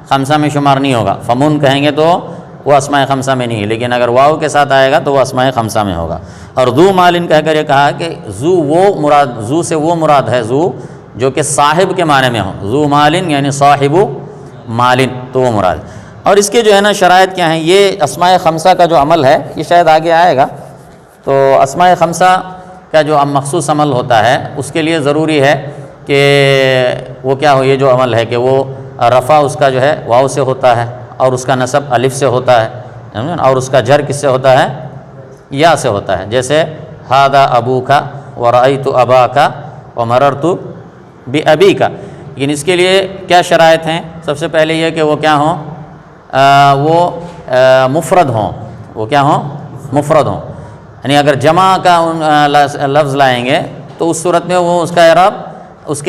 خمسہ میں شمار نہیں ہوگا. فمون کہیں گے تو وہ اسماء خمسہ میں نہیں ہے، لیکن اگر واو کے ساتھ آئے گا تو وہ اسماء خمسہ میں ہوگا. اور ذو مالن کہہ کر یہ کہا کہ ذو وہ مراد، ذو سے وہ مراد ہے ذو جو کہ صاحب کے معنی میں ہو. ذو مالن یعنی صاحب مالن، تو وہ مراد. اور اس کے جو ہے نا شرائط کیا ہیں؟ یہ اسماء خمسہ کا جو عمل ہے یہ شاید آگے آئے گا. تو اسماء خمسہ کا جو مخصوص عمل ہوتا ہے اس کے لیے ضروری ہے کہ وہ کیا ہو؟ یہ جو عمل ہے کہ وہ رفع اس کا جو ہے واو سے ہوتا ہے، اور اس کا نصب الف سے ہوتا ہے، اور اس کا جر کس سے ہوتا ہے؟ یا سے ہوتا ہے. جیسے ھذا ابوک ورأیت اباک ومررت بابیک. لیکن اس کے لیے کیا شرائط ہیں؟ سب سے پہلے یہ کہ وہ کیا ہوں؟ وہ مفرد ہوں. وہ کیا ہوں؟ مفرد ہوں. یعنی اگر جمع کا لفظ لائیں گے تو اس صورت میں وہ اس کا اعراب اس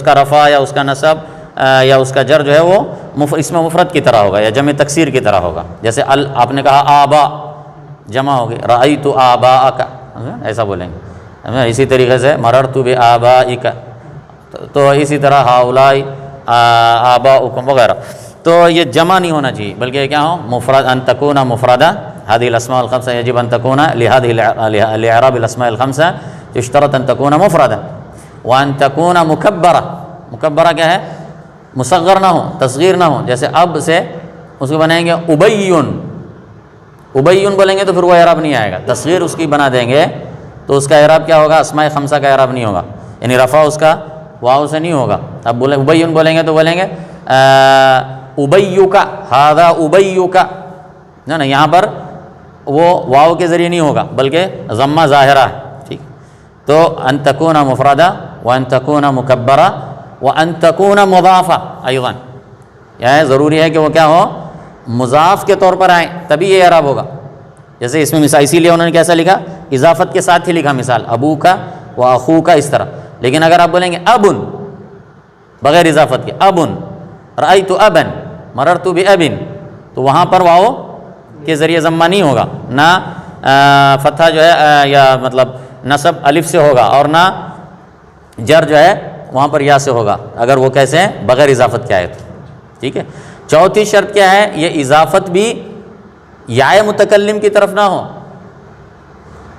کا رفع یا اس کا نصب یا اس کا جر جو ہے وہ اس میں مفرد کی طرح ہوگا یا جمع تکسیر کی طرح ہوگا. جیسے آپ نے کہا آبا، جمع ہوگی رأیت آباءک، ایسا بولیں گے. اسی طریقے سے مررت بآبائک، تو اسی طرح ہؤلاء آباؤکم وغیرہ. تو یہ جمع نہیں ہونا چاہیے بلکہ کیا ہو؟ مفرد. ان تکون مفردہ هذه الاسماء الخمسه يجب ان تكون لاعراب الاسماء الخمسه يشترط ان تكون مفردا وان تكون مكبره. مکبرہ کیا ہے؟ مصغر نہ ہو، تصغیر نہ ہو. جیسے اب سے اس کو بنائیں گے ابیون، ابیون بولیں گے تو پھر وہ اعراب نہیں آئے گا. تصغیر اس کی بنا دیں گے تو اس کا اعراب کیا ہوگا؟ اسماء خمسہ کا اعراب نہیں ہوگا، یعنی رفع اس کا واو سے نہیں ہوگا. اب بولیں ابیون بولیں گے تو بولیں گے ابیک، ھذا ابیک. نا یہاں پر وہ واو کے ذریعے نہیں ہوگا بلکہ ضمہ ظاہرہ ہے. ٹھیک. تو ان تکون مفردہ وان تکون مکبرہ وان تکون مضافہ ایضا، یعنی ضروری ہے کہ وہ کیا ہو؟ مضاف کے طور پر آئیں تبھی یہ اعراب ہوگا. جیسے اس میں مثال اسی لیے انہوں نے کیسا لکھا؟ اضافت کے ساتھ ہی لکھا. مثال ابو کا و اخو کا اس طرح. لیکن اگر آپ بولیں گے ابن بغیر اضافت کے، ابن رأیت ابن مررت بابن، تو وہاں پر واو کے ذریعے ضمہ نہیں ہوگا، نہ فتحہ جو ہے یا مطلب نصب الف سے ہوگا، اور نہ جر جو ہے وہاں پر یا سے ہوگا، اگر وہ کیسے ہیں بغیر اضافت کے آئے تو. ٹھیک ہے. چوتھی شرط کیا ہے؟ یہ اضافت بھی یا متکلم کی طرف نہ ہو.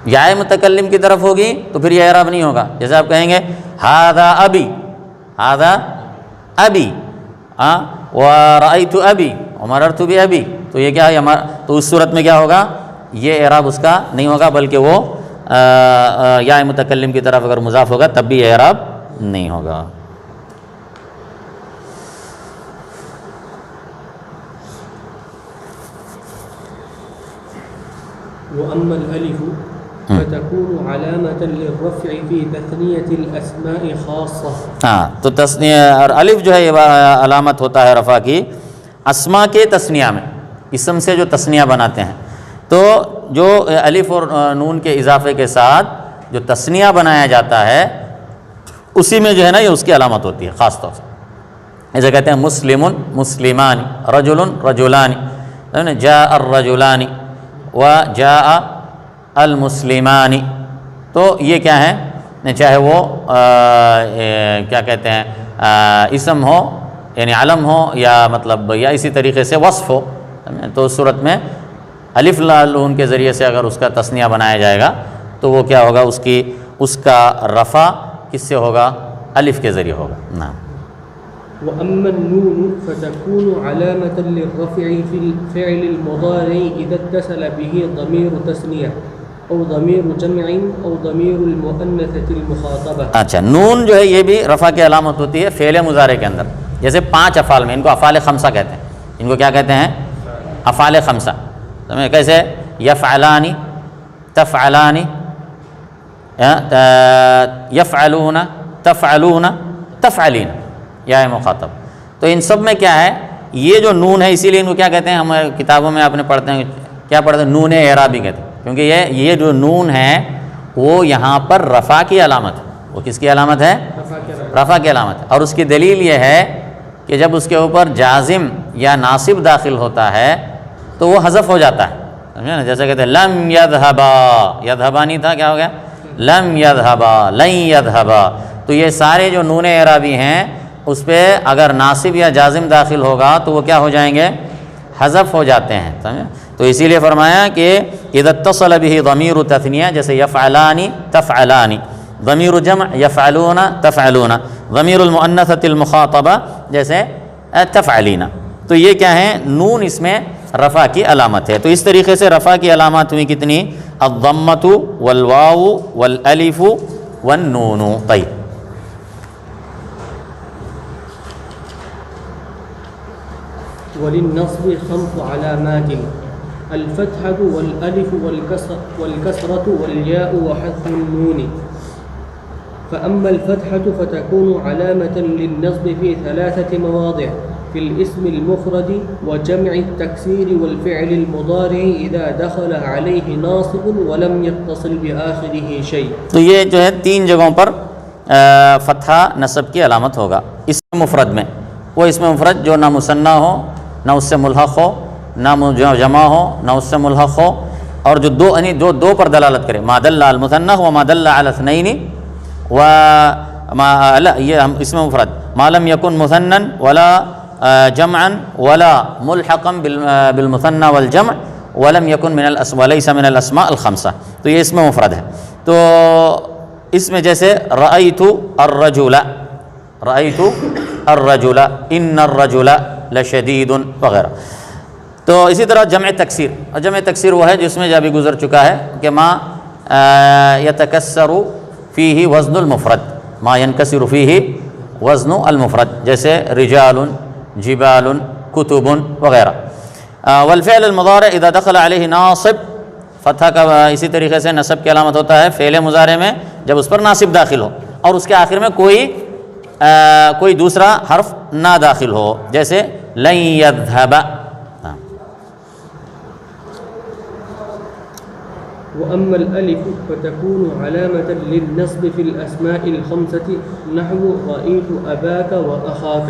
یا متکلم کی طرف ہوگی تو پھر یہ اعراب نہیں ہوگا. جیسے آپ کہیں گے ھذا ابی، ھذا ابی، ورأیت ابی ومررت بابی، تو یہ کیا ہے؟ تو اس صورت میں کیا ہوگا؟ یہ اعراب اس کا نہیں ہوگا، بلکہ وہ یا متکلم کی طرف اگر مضاف ہوگا تب بھی اعراب نہیں ہوگا. وأما الألف فتكون علامة للرفع في تثنية الأسماء خاصة. ہاں، تو تثنیہ اور الف جو ہے یہ علامت ہوتا ہے رفع کی اسماء کے تثنیہ میں، اسم سے جو تثنیہ بناتے ہیں. تو جو الف اور نون کے اضافے کے ساتھ جو تثنیہ بنایا جاتا ہے اسی میں جو ہے نا یہ اس کی علامت ہوتی ہے خاص طور سے. ایسے کہتے ہیں مسلم مسلمان، رجل رجلان، جاء الرجلان وجاء المسلمان. تو یہ کیا ہے؟ چاہے وہ کیا کہتے ہیں اسم ہو یعنی علم ہو یا مطلب یا اسی طریقے سے وصف ہو، تو اس صورت میں الف لام نون کے ذریعے سے اگر اس کا تثنیہ بنایا جائے گا تو وہ کیا ہوگا؟ اس کا رفع کس سے ہوگا؟ الف کے ذریعے ہوگا. نعم. وأما النون فتكون علامة للرفع في الفعل المضارع إذا اتصل به ضمير تثنية أو ضمير جمع أو ضمير المؤنثة المخاطبة. اچھا، نون جو ہے یہ بھی رفع کی علامت ہوتی ہے فعل مضارع کے اندر. جیسے 5 افعال میں، ان کو افعال خمسہ کہتے ہیں. ان کو کیا کہتے ہیں؟ افعال خمسہ. کیسے؟ یفعلان، تفعلان، یفعلون، تفعلون، تفعلین، یا مخاطب. تو ان سب میں کیا ہے؟ یہ جو نون ہے اسی لیے ان کو کیا کہتے ہیں؟ ہمارے کتابوں میں آپ نے پڑھتے ہیں، کیا پڑھتے ہیں؟ نون اعرابی کہتے ہیں، کیونکہ یہ جو نون ہے وہ یہاں پر رفع کی علامت ہے. وہ کس کی علامت ہے؟ رفع کی علامت ہے. اور اس کی دلیل یہ ہے کہ جب اس کے اوپر جازم یا ناصب داخل ہوتا ہے تو وہ حذف ہو جاتا ہے. سمجھے نا؟ جیسے کہتے ہیں لم یذھبا، یذھبا نہیں تھا، کیا ہو گیا؟ لم یذھبا، لن یذھبا. تو یہ سارے جو نون اعرابی ہیں اس پہ اگر ناصب یا جازم داخل ہوگا تو وہ کیا ہو جائیں گے؟ حذف ہو جاتے ہیں. سمجھے؟ تو اسی لیے فرمایا کہ اذا اتصل به ضمیر تثنیہ، جیسے یفعلان تفعلان، ضمیر جمع یفعلون تفعلون، ضمیر المؤنثۃ المخاطبہ جیسے تفعلین. تو یہ کیا ہے؟ نون اس میں رفع کی علامت ہے. تو اس طریقے سے رفع کی علامات ہوئی کتنی؟ الضمۃ والواو والالف والنون. طيب. وللنصب 5 علامات: الفتحة والألف والكسرة والياء وحذف النون. فأما الفتحة فتكون علامة للنصب في 3 مواضع: في الاسم المفرد وجمع التكسير والفعل المضارع إذا دخل عليه ناصب ولم يتصل بآخره شيء. تو یہ جو ہے 3 جگہوں پر فتحہ نصب کی علامت ہوگا اسم مفرد میں. وہ اسم مفرد جو نہ مثنیٰ ہو، نہ اس سے ملحق ہو، نہ جمع ہو، نہ اس سے ملحق ہو، اور جو دو پر دلالت کرے. ما دل على المثنى وما دل على اثنين لا، یہ اسم مفرد ما لم يكن مثنى ولا جمعا ولا ملحقا بالمثنى والجمع ولم يكن من الاسماء وليس من الاسماء الخمسه. تو یہ اسم مفرد ہے. تو اس میں جیسے رأيت الرجل، رأيت الرجل، ان الرجل لشدید وغیرہ. تو اسی طرح جمع تکسیر، اور جمع تکسیر وہ ہے جس میں ابھی گزر چکا ہے کہ ما یتکسر فیہ وزن المفرد، ما ینکسر فیہ وزن المفرد، جیسے رجال، جبال، کتب وغیرہ. والفعل المضارع اذا دخل علیہ ناصب، فتح کا اسی طریقے سے نصب کی علامت ہوتا ہے فعل مضارع میں جب اس پر ناصب داخل ہو اور اس کے آخر میں کوئی دوسرا حرف نہ داخل ہو، جیسے لن یذھب. وأما الألف فتكون علامة للنصب في الأسماء الخمسة نحو رأيت أباك وأخاك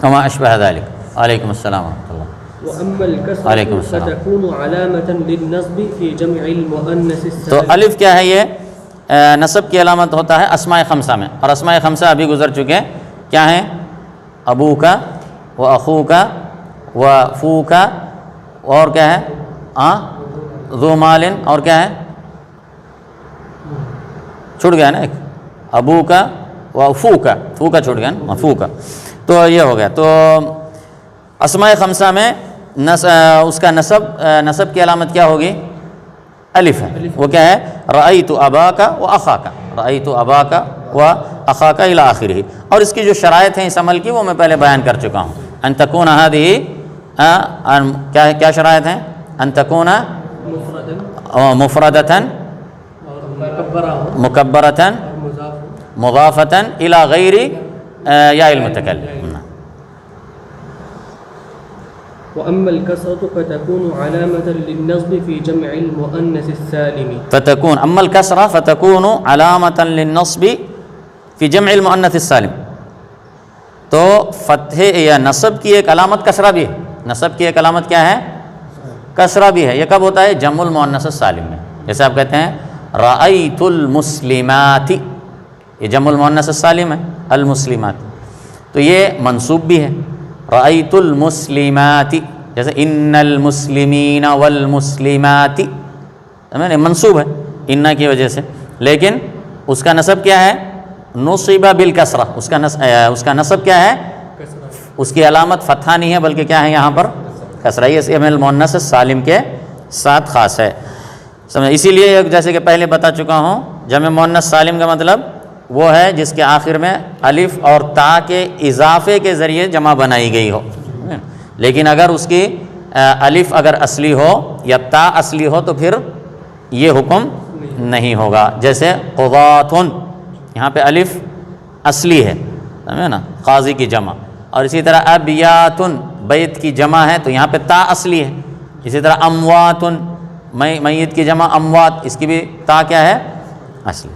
وما أشبه ذلك. عليكم السلام ورحمة الله. وأما الكسرة وعليكم السلام. فتكون علامة للنصب في جمع المؤنث تو السالم. الف کیا ہے؟ یہ نصب کی علامت ہوتا ہے اسماء خمسہ میں، اور اسماء خمسہ ابھی گزر چکے کیا ہیں؟ ابو کا و اخو کا و فو کا، اور کیا ہے؟ ذو مالن، اور کیا ہے؟ چھوٹ گیا نا ایک، ابو کا و فو کا، فو کا چھوٹ گیا نا، فو کا. تو یہ ہو گیا. تو اسماء خمسہ میں اس کا نصب کی علامت کیا ہوگی؟ الف ہے. وہ کیا ہے؟ رأیت اباک و اخاک، رأیت اباک و اخاک الی آخرہ. اور اس کی جو شرائط ہیں اس عمل کی وہ میں پہلے بیان کر چکا ہوں. ان تکون ہذہ، کیا شرائط ہیں؟ ان تکون مفردۃ مکبرۃ مضافۃ الی غیر یا المتکلم. وأما الكسرة فتكون علامة للنصب في جمع المؤنث السالم. فتكون اما الكسرة فتكون علامة للنصب في جمع المؤنث السالم. تو فتح یا نصب کی ایک علامت کسرہ بھی ہے. نصب کی ایک علامت کیا ہے؟ کسرہ بھی ہے. یہ کب ہوتا ہے؟ جمع المؤنث السالم میں. جیسے آپ کہتے ہیں رأیت المسلمات، یہ جمع المؤنث السالم ہے، المسلمات. تو یہ منصوب بھی ہے، رأیت المسلمات. جیسے ان المسلمین والمسلمات، منصوب ہے ان کی وجہ سے، لیکن اس کا نصب کیا ہے؟ نصب بالکسرہ. اس کا نصب کیا ہے؟ اس کی علامت فتحہ نہیں ہے بلکہ کیا ہے یہاں پر؟ کسرہ. یہ جمع المؤنث السالم کے ساتھ خاص ہے. سمجھ؟ اسی لیے جیسے کہ پہلے بتا چکا ہوں، جمع مؤنث سالم کا مطلب وہ ہے جس کے آخر میں الف اور تا کے اضافے کے ذریعے جمع بنائی گئی ہو. لیکن اگر اس کی الف اگر اصلی ہو یا تا اصلی ہو تو پھر یہ حکم نہیں ہوگا. جیسے قضاتن، یہاں پہ الف اصلی ہے، سمجھے نا، قاضی کی جمع. اور اسی طرح ابیاتن، بیت کی جمع ہے تو یہاں پہ تا اصلی ہے. اسی طرح امواتن، میت کی جمع اموات، اس کی بھی تا کیا ہے؟ اصلی.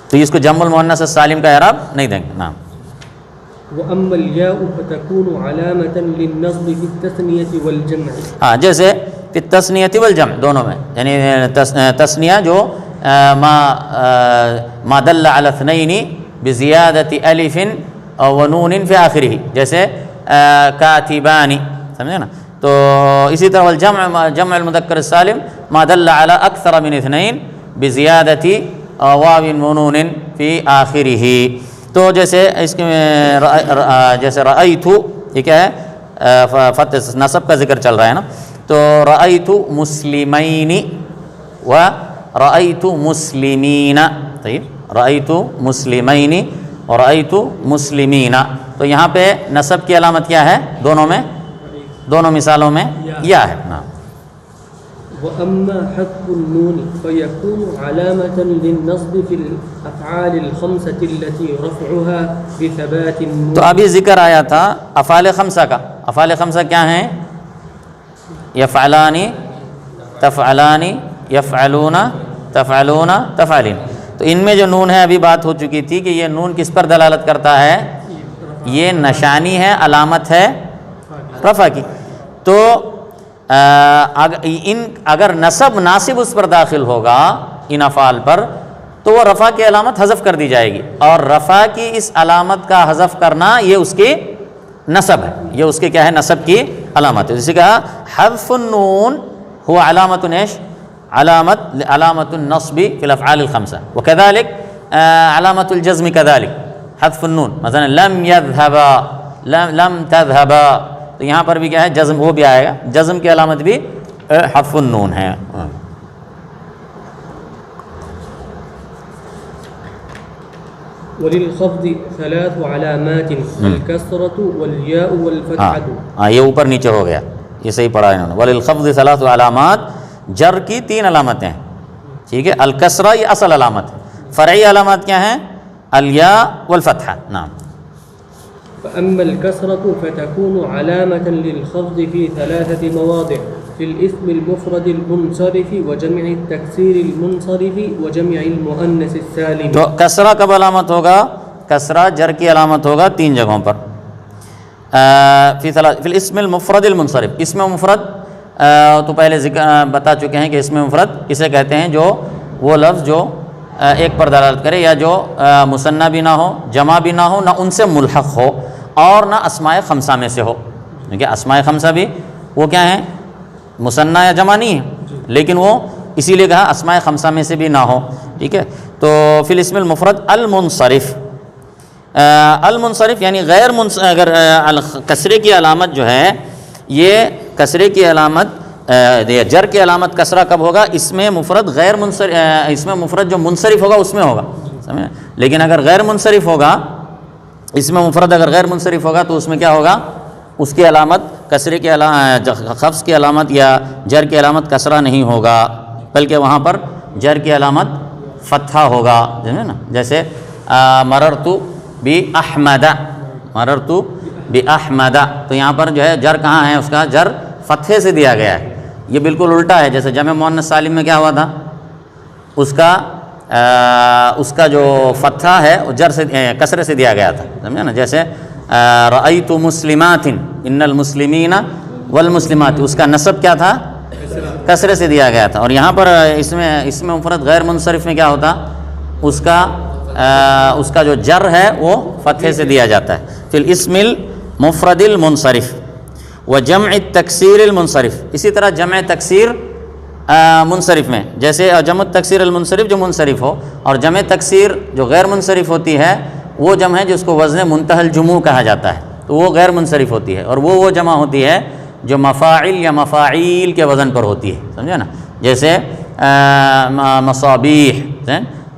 تو اس کو جمع المؤنث السالم کا اعراب نہیں دیں گے. نام. وأما الياء فتكون علامة للنصب في التثنية والجمع. ہاں، جیسے فی التثنیۃ والجمع دونوں میں، یعنی تثنیہ جو ما دل علی اثنین بزیادۃ الف و نون فی آخرہ، جیسے کاتبان، سمجھے نا. تو اسی طرح والجمع، جمع المذکر السالم ما دل علی اکثر من اثنین بزیادۃ واو و نون فی آخرہ. تو جیسے اس کے جیسے رأیت، یہ کیا ہے؟ فتح نصب کا ذکر چل رہا ہے نا. تو رأیت مسلمین و رأیت مسلمین، صحیح، رأیت مسلمین اور رأیت مسلمین. تو یہاں پہ نصب کی علامت کیا ہے؟ دونوں میں، دونوں مثالوں میں یا ہے. نعم. وأما حذف النون فيكون علامة للنصب في الأفعال الخمسة التي رفعها بثبات النون. تو ابھی ذکر آیا تھا افعال خمسہ کا. افعال خمسہ کیا ہیں؟ یفعلان، تفعلان، یفعلون، تفعلون، تفعلین. تو ان میں جو نون ہے، ابھی بات ہو چکی تھی کہ یہ نون کس پر دلالت کرتا ہے؟ یہ نشانی ہے، علامت ہے رفع کی. تو اگر ناصب اس پر داخل ہوگا ان افعال پر تو وہ رفع کی علامت حذف کر دی جائے گی. اور رفع کی اس علامت کا حذف کرنا یہ اس کی نصب ہے، یہ اس کے کیا ہے؟ نصب کی علامت ہے. جیسے کہا حذف النون هو علامت ايش؟ علامت النصب في الافعال الخمسه. وكذلك علامت الجزم كذلك حذف النون. مثلا لم يذهبا، لم تذهبا، تو یہاں پر بھی کیا ہے؟ جزم، وہ بھی آئے گا. جزم کی علامت بھی حذف النون ہے. وللخفض ثلاث علامات الكسرة والياء والفتحة. ہاں، یہ اوپر نیچے ہو گیا، یہ صحیح پڑھا انہوں نے. وللخفض ثلاث علامات، جر کی 3 علامتیں ہیں، ٹھیک ہے. الکسرہ یہ اصل علامت ہے. فرعی علامات کیا ہیں؟ الیاء والفتحہ. نعم. فأما الكسرة فتكون علامة للخفض في 3 مواضع: في الاسم المفرد المنصرف وجمع التكسير المنصرف وجمع المؤنث السالم. تو کسرہ کب علامت ہوگا؟ کسرہ جر کی علامت ہوگا 3 جگہوں پر. فی الاسم المفرد المنصرف، اسم مفرد تو پہلے بتا چکے ہیں کہ اسم مفرد اسے کہتے ہیں جو وہ لفظ جو ایک پر دلالت کرے یا جو مثنیٰ بھی نہ ہو، جمع بھی نہ ہو، نہ ان سے ملحق ہو اور نہ اسماء خمسہ میں سے ہو، کیونکہ اسماء خمسہ بھی وہ کیا ہیں، مثنیٰ یا جمع نہیں ہے، لیکن وہ اسی لیے کہا اسماء خمسہ میں سے بھی نہ ہو، ٹھیک ہے۔ تو فی الاسم المفرد المنصرف، المنصرف یعنی غیر اگر کسرے کی علامت جو ہے، یہ کسرے کی علامت جر کی علامت کسرہ کب ہوگا؟ اسم مفرد غیر منصرف، اسم مفرد جو منصرف ہوگا اس میں ہوگا، سمجھے؟ لیکن اگر غیر منصرف ہوگا، اسم مفرد اگر غیر منصرف ہوگا تو اس میں کیا ہوگا؟ اس کی علامت کسرے کی خفض کی علامت یا جر کی علامت کسرہ نہیں ہوگا، بلکہ وہاں پر جر کی علامت فتحہ ہوگا، نا؟ جیسے مررت بأحمد، مررت بأحمد، تو یہاں پر جو ہے جر کہاں ہے؟ اس کا جر فتحے سے دیا گیا ہے، یہ بالکل الٹا ہے۔ جیسے جمع مؤنث سالم میں کیا ہوا تھا؟ اس کا جو فتحہ ہے وہ جر سے کسرے سے دیا گیا تھا، سمجھے نا؟ جیسے رأیت مسلمات، ان المسلمین والمسلمات، اس کا نصب کیا تھا؟ کسرے سے دیا گیا تھا۔ اور یہاں پر اس میں مفرد غیر منصرف میں کیا ہوتا؟ اس کا جو جر ہے وہ فتحے سے دیا جاتا ہے۔ فی الاسم المفرد المنصرف وجمع التکسیر المنصرف، اسی طرح جمع تکسیر منصرف میں، جیسے جمع التکسیر المنصرف جو منصرف ہو، اور جمع تکسیر جو غیر منصرف ہوتی ہے وہ جمع ہے جس کو وزن منتہی الجموع کہا جاتا ہے، تو وہ غیر منصرف ہوتی ہے، اور وہ جمع ہوتی ہے جو مفاعل یا مفاعیل کے وزن پر ہوتی ہے، سمجھے نا؟ جیسے مصابیح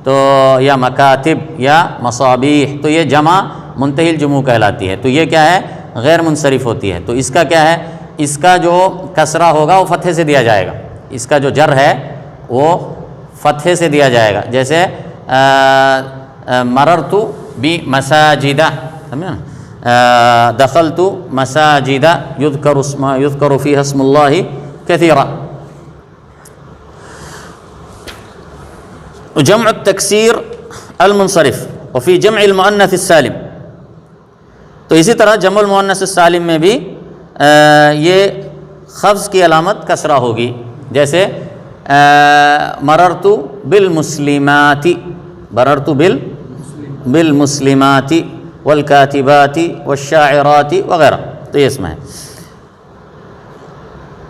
تو یا مکاتب یا مصابیح، تو یہ جمع منتہی الجموع کہلاتی ہے، تو یہ کیا ہے؟ غیر منصرف ہوتی ہے۔ تو اس کا کیا ہے؟ اس کا جو کسرہ ہوگا وہ فتحے سے دیا جائے گا، اس کا جو جر ہے وہ فتحے سے دیا جائے گا، جیسے مررت بمساجد، سمجھے نا؟ دخلت مساجد یذکر فیہا اسم اللہ کثیرا۔ جمع التکسیر المنصرف وفی جمع المؤنث السالم، تو اسی طرح جمع المؤنث السالم میں بھی یہ خفض کی علامت کسرہ ہوگی، جیسے مررت بالمسلمات، مررت بالمسلمات والکاتبات والشاعرات وغیرہ، تو یہ اسم ہے۔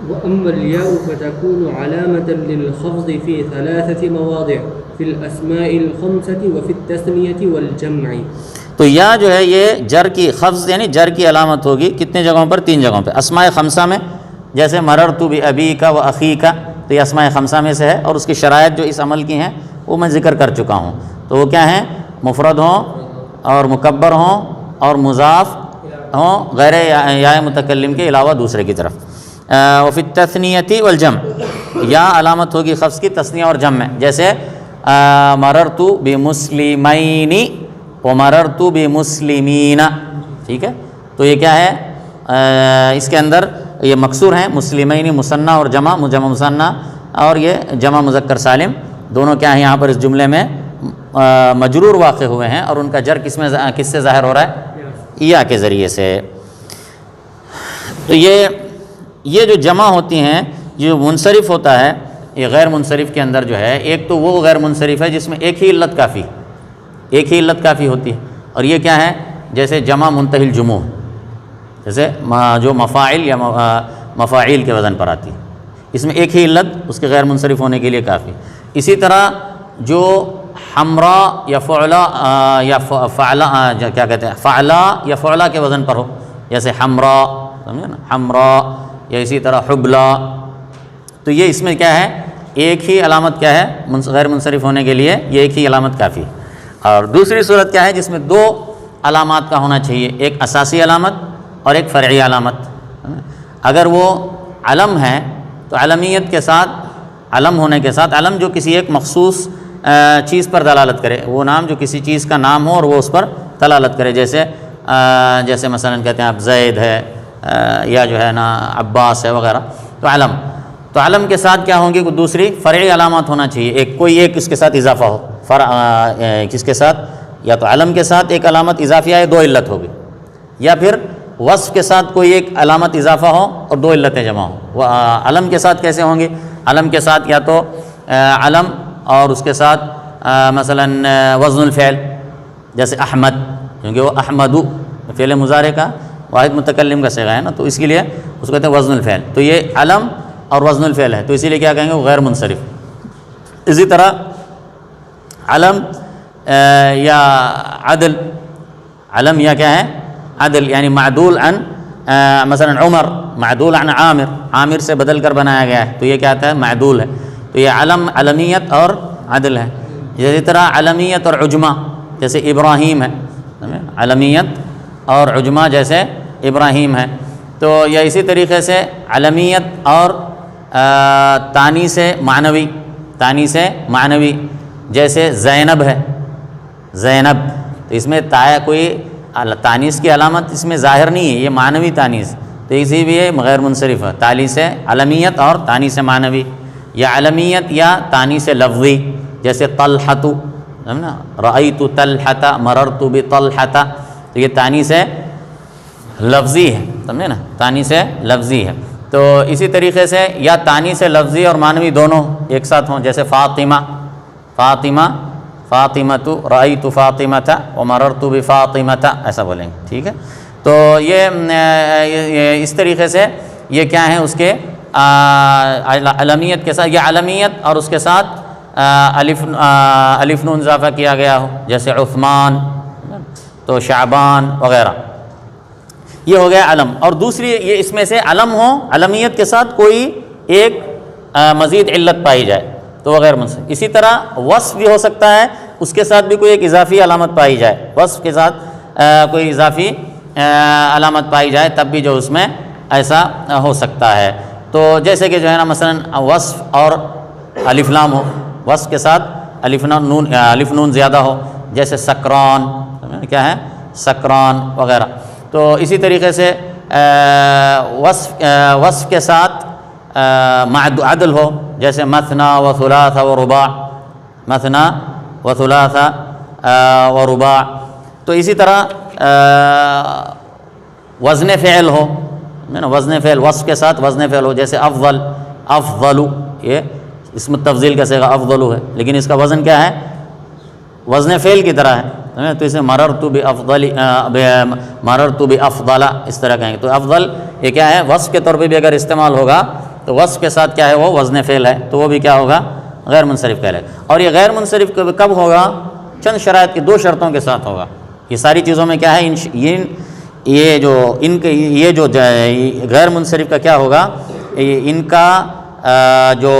وأما الياء فتكون علامة للخفض في 3 مواضع في الأسماء الخمسة وفي التثنية والجمع، تو یا جو ہے یہ جر کی خفض یعنی جر کی علامت ہوگی کتنے جگہوں پر؟ 3 جگہوں پہ۔ اسماء خمسہ میں، جیسے مررت بأبیک وأخیک، تو یہ اسماء خمسہ میں سے ہے، اور اس کی شرائط جو اس عمل کی ہیں وہ میں ذکر کر چکا ہوں، تو وہ کیا ہیں؟ مفرد ہوں اور مکبر ہوں اور مضاف ہوں غیر یا متکلم کے علاوہ دوسرے کی طرف۔ وفی التثنیۃ والجمع، یا علامت ہوگی خفض کی تثنیہ اور جمع میں، جیسے مررت بمسلمین ومررت بمسلمین، ٹھیک ہے؟ تو یہ کیا ہے؟ اس کے اندر یہ مکسور ہیں، مسلمین مثنیٰ اور جمع مثنیٰ، اور یہ جمع مذکر سالم، دونوں کیا ہیں یہاں پر اس جملے میں مجرور واقع ہوئے ہیں، اور ان کا جر کس سے ظاہر ہو رہا ہے؟ یا کے ذریعے سے۔ تو یہ جو جمع ہوتی ہیں، جو منصرف ہوتا ہے، یہ غیر منصرف کے اندر جو ہے، ایک تو وہ غیر منصرف ہے جس میں ایک ہی علت کافی ہوتی ہے، اور یہ کیا ہے؟ جیسے جمع منتہی الجموع، جیسے جو مفاعل یا مفاعیل کے وزن پر آتی ہے، اس میں ایک ہی علت اس کے غیر منصرف ہونے کے لیے کافی۔ اسی طرح جو حمراء یا فعلا یا فعلا کیا کہتے ہیں، فعلا یا فعلا کے وزن پر ہو، جیسے حمراء، سمجھے نا؟ حمراء، یا اسی طرح حبلا، تو یہ اس میں کیا ہے؟ ایک ہی علامت کیا ہے؟ غیر منصرف ہونے کے لیے یہ ایک ہی علامت کافی ہے۔ اور دوسری صورت کیا ہے جس میں 2 علامات کا ہونا چاہیے، ایک اساسی علامت اور ایک فرعی علامت۔ اگر وہ علم ہے تو علمیت کے ساتھ، علم ہونے کے ساتھ، علم جو کسی ایک مخصوص چیز پر دلالت کرے، وہ نام جو کسی چیز کا نام ہو اور وہ اس پر دلالت کرے، جیسے مثلا کہتے ہیں آپ زید ہے، یا جو ہے نا عباس ہے وغیرہ، تو علم کے ساتھ کیا ہوں گی؟ دوسری فرعی علامات ہونا چاہیے، کوئی ایک اس کے ساتھ اضافہ ہو، کس کے ساتھ؟ یا تو علم کے ساتھ ایک علامت اضافیہ ہے، 2 علت ہوگی، یا پھر وصف کے ساتھ کوئی ایک علامت اضافہ ہو اور دو علتیں جمع ہوں. علم کے ساتھ کیسے ہوں گے؟ علم کے ساتھ یا تو علم اور اس کے ساتھ مثلا وزن الفعل، جیسے احمد، کیونکہ وہ احمدو فعل مضارع کا واحد متکلم کا صیغہ ہے نا، تو اس کے لیے اس کو کہتے ہیں وزن الفعل. تو یہ علم اور وزن الفعل ہے، تو اسی لیے کیا کہیں گے؟ وہ غیر منصرف. اسی طرح علم یا عدل، علم یا کیا ہے؟ عدل، یعنی معدول عن مثلا عمر، معدول عن عامر، عامر سے بدل کر بنایا گیا ہے، تو یہ کیا آتا ہے؟ معدول ہے. تو یہ علم علمیت اور عدل ہے. اسی طرح علمیت اور عجمہ جیسے ابراہیم ہے، علمیت اور عجمہ جیسے ابراہیم ہے. تو یا اسی طریقے سے علمیت اور تانیث معنوی، تانیث معنوی جیسے زینب ہے، زینب. تو اس میں کوئی تانیث کی علامت اس میں ظاہر نہیں ہے، یہ معنوی تانیث، تو اسی بھی غیر منصرف ہے. تانیث علمیت اور تانیث معنوی، یا علمیت یا تانیث لفظی جیسے طلحۃ، سمجھنا، رأیت طلحۃ، مررت بطلحۃ، تو یہ تانیث لفظی ہے، سمجھے نا، تانیث لفظی ہے. تو اسی طریقے سے یا تانیث لفظی اور معنوی دونوں ایک ساتھ ہوں، جیسے فاطمہ، فاطمہ، فاطمۃ، رأیت فاطمۃ ومررت بفاطمۃ، ایسا بولیں گے. ٹھیک ہے. تو یہ اس طریقے سے یہ کیا ہیں اس کے علمیت کے ساتھ، یہ علمیت اور اس کے ساتھ الف نون اضافہ کیا گیا ہو، جیسے عثمان، تو شعبان وغیرہ، یہ ہو گیا علم. اور دوسری یہ اس میں سے علم ہو، علمیت کے ساتھ کوئی ایک مزید علت پائی جائے تو وہ غیر منصرف. اسی طرح وصف بھی ہو سکتا ہے، اس کے ساتھ بھی کوئی ایک اضافی علامت پائی جائے، وصف کے ساتھ کوئی اضافی علامت پائی جائے تب بھی جو اس میں ایسا ہو سکتا ہے. تو جیسے کہ جو ہے نا مثلا وصف اور الف لام ہو، وصف کے ساتھ الف نون زیادہ ہو، جیسے سکران، کیا ہے؟ سکران وغیرہ. تو اسی طریقے سے وصف کے ساتھ عدل ہو، جیسے مثنا و ثلاث و رباع، مثنا و ثلاث و رباع. تو اسی طرح وزن فعل ہو، وزن فعل وصف کے ساتھ وزن فعل ہو، جیسے افضل، افضل، یہ اسم التفضیل کا صیغہ افضل ہے، لیکن اس کا وزن کیا ہے؟ وزن فعل کی طرح ہے. تو اسے مررت بافضل، مررت بافضل اس طرح کہیں گے. تو افضل یہ کیا ہے؟ وصف کے طور پہ بھی اگر استعمال ہوگا تو وصف کے ساتھ کیا ہے؟ وہ وزن فعل ہے، تو وہ بھی کیا ہوگا؟ غیر منصرف کہلائے. اور یہ غیر منصرف کب ہوگا؟ چند شرائط کی، دو شرطوں کے ساتھ ہوگا. یہ ساری چیزوں میں کیا ہے؟ یہ جو غیر منصرف کا کیا ہوگا؟ ان کا جو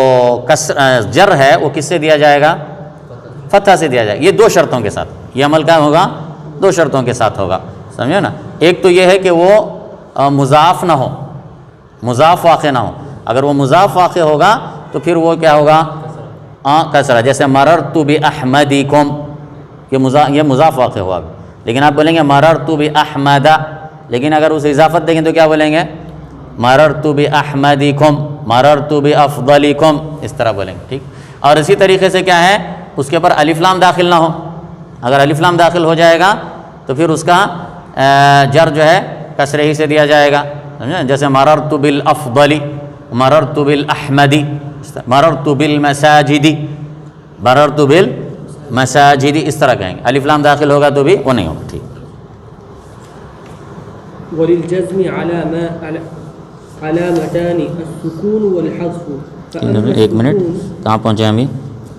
جر ہے وہ کس سے دیا جائے گا؟ فتح سے دیا جائے گا. یہ دو شرطوں کے ساتھ یہ عمل کیا ہوگا؟ دو شرطوں کے ساتھ ہوگا، سمجھو نا. ایک تو یہ ہے کہ وہ مضاف نہ ہو، مضاف واقع نہ ہو. اگر وہ مضاف واقع ہوگا تو پھر وہ کیا ہوگا؟ کسرہ، جیسے مررت باحمدکم، یہ مضاف واقع ہوا. لیکن آپ بولیں گے مررت باحمد، لیکن اگر اسے اضافت دیکھیں تو کیا بولیں گے؟ مررت باحمدکم، مررت بافضلکم، اس طرح بولیں گے. ٹھیک. اور اسی طریقے سے کیا ہے؟ اس کے اوپر الف لام داخل نہ ہو. اگر الف لام داخل ہو جائے گا تو پھر اس کا جر جو ہے کسرے ہی سے دیا جائے گا، جیسے مررت بالافضل، مررت بالاحمد، مررت بالمساجد، مررت بالمساجد، اس طرح کہیں گے. الف لام داخل ہوگا تو بھی وہ نہیں ہوگا. ٹھیک. وللجزم علامتان السکون والحذف. ایک منٹ، کہاں پہنچے ہم؟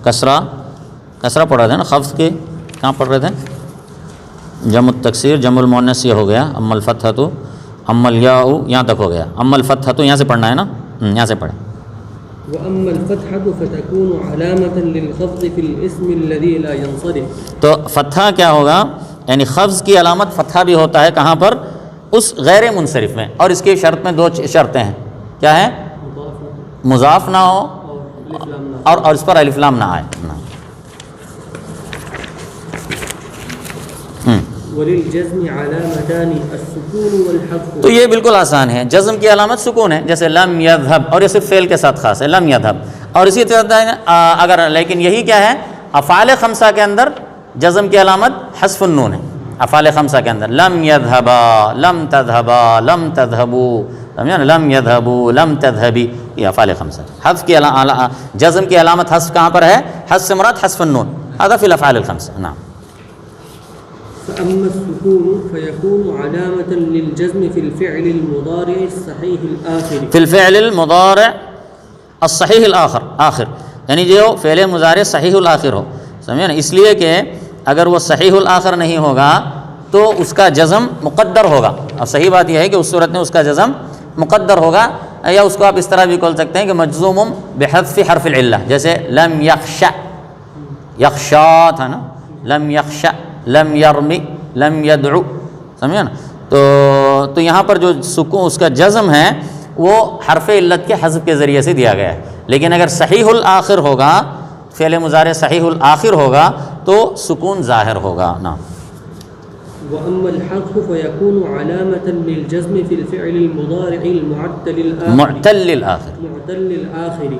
کسرہ پڑھ رہے تھے نا، خفض کے کہاں پڑھ رہے تھے؟ جمع التکسیر، جمع المؤنث یہ ہو گیا. اما الفتحۃ، اما الیاء، یہاں تک ہو گیا. اما الفتحۃ یہاں سے پڑھنا ہے نا، یہاں سے پڑھیں. وَأَمَّا الْفَتْحَةُ فَتَكُونُ عَلَامَةً لِلْخَفْضِ فِي الْإِسْمِ الَّذِي لَا يَنصَرِفُ. تو فتحہ کیا ہوگا؟ یعنی خفض کی علامت فتحہ بھی ہوتا ہے، کہاں پر؟ اس غیر منصرف میں. اور اس کی شرط میں دو شرطیں ہیں. کیا ہے؟ مضاف نہ ہو اور اس پر الف لام نہ آئے. وَلِلْجَزْمِ عَلَامَتَانِ السُّكُونُ وَالْحَذْفُ. تو یہ بالکل آسان ہے. جزم کی علامت سکون ہے، جیسے لم یذهب، اور یہ صرف فعل کے ساتھ خاص ہے، لم یذهب. اور اسی طرح اگر لیکن یہی کیا ہے؟ افعال خمسہ کے اندر جزم کی علامت حذف النون ہے. افعال خمسہ کے اندر لم یذهبا، لم تذهبا، لم تذهبوا، سمجھا نا، لم یذهبوا، لم تذهبی، یہ افعال خمسہ. حذف کی جزم کی علامت حذف کہاں پر ہے؟ حذف سے مراد حذف النون، هذا في الافعال الخمسہ. نعم. فأما السكون فيكون علامة للجزم في الفعل المضارع الصحيح الآخر. في الفعل المضارع الصحيح الآخر، آخر یعنی جو فعل مضارع صحیح الآخر ہو، سمجھے نا، اس لیے کہ اگر وہ صحیح الآخر نہیں ہوگا تو اس کا جزم مقدر ہوگا. اب صحیح بات یہ ہے کہ اس صورت میں اس کا جزم مقدر ہوگا، یا اس کو آپ اس طرح بھی کہہ سکتے ہیں کہ مجزوم بحذف حرف العلہ، جیسے لم یخشع، یخشا تھا نا، لم یخشع، لم یرمی، لم یدعو، سمجھے نا. تو یہاں پر جو سکون اس کا جزم ہے وہ حرف علت کے حذف کے ذریعے سے دیا گیا ہے. لیکن اگر صحیح الآخر ہوگا، فعل مضارع صحیح الآخر ہوگا تو سکون ظاہر ہوگا. نعم. وأما الحذف فيكون علامة للجزم في الفعل المضارع المعتل الآخر. معتل الآخر، معتل الآخر.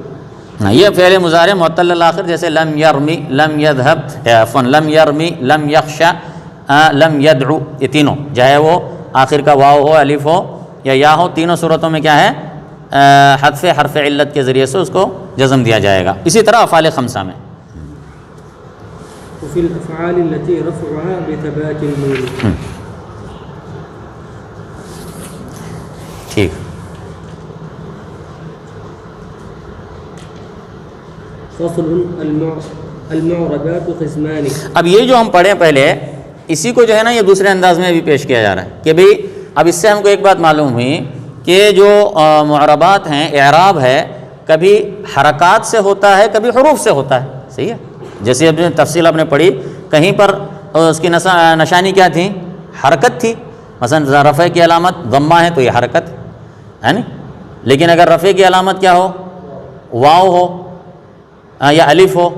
یہ فعل مضارع معتل الآخر، جیسے لم یرمی، لم یذهب، عفوا لم یرمی، لم یخشع، لم یدعو، یہ تینوں چاہے وہ آخر کا واو ہو، الف ہو یا یا ہو، تینوں صورتوں میں کیا ہے؟ حذف حرف علت کے ذریعے سے اس کو جزم دیا جائے گا. اسی طرح افعال خمسہ میں وفي الأفعال التي رفعها بثبات النون. ٹھیک. فصل المعربات قسمان. اب یہ جو ہم پڑھیں پہلے، اسی کو جو ہے نا یہ دوسرے انداز میں بھی پیش کیا جا رہا ہے کہ بھئی اب اس سے ہم کو ایک بات معلوم ہوئی کہ جو معربات ہیں، اعراب ہے، کبھی حرکات سے ہوتا ہے، کبھی حروف سے ہوتا ہے. صحیح ہے. جیسے اب تفصیل آپ نے پڑھی، کہیں پر اس کی نشانی کیا تھی؟ حرکت تھی. مثلا رفع کی علامت ضمہ ہے تو یہ حرکت ہے نا. لیکن اگر رفع کی علامت کیا ہو؟ واو ہو یا الف ہو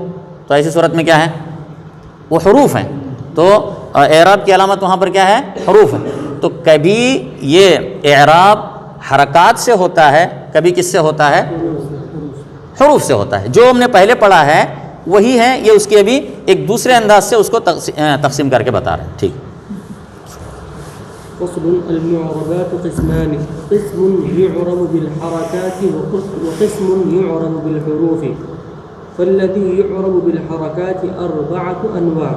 تو ایسی صورت میں کیا ہے؟ وہ حروف ہیں. تو اعراب کی علامت وہاں پر کیا ہے؟ حروف ہے. تو کبھی یہ اعراب حرکات سے ہوتا ہے، کبھی کس سے ہوتا ہے؟ حروف سے ہوتا ہے. جو ہم نے پہلے پڑھا ہے وہی ہے، یہ اس کی ابھی ایک دوسرے انداز سے اس کو تقسیم کر کے بتا رہے ہیں. ٹھیک. فصل المعربات قسمان. قسم يعرب بالحركات وقسم يعرب بالحروف. فالذي يعرب بالحركات أربعة أنواع: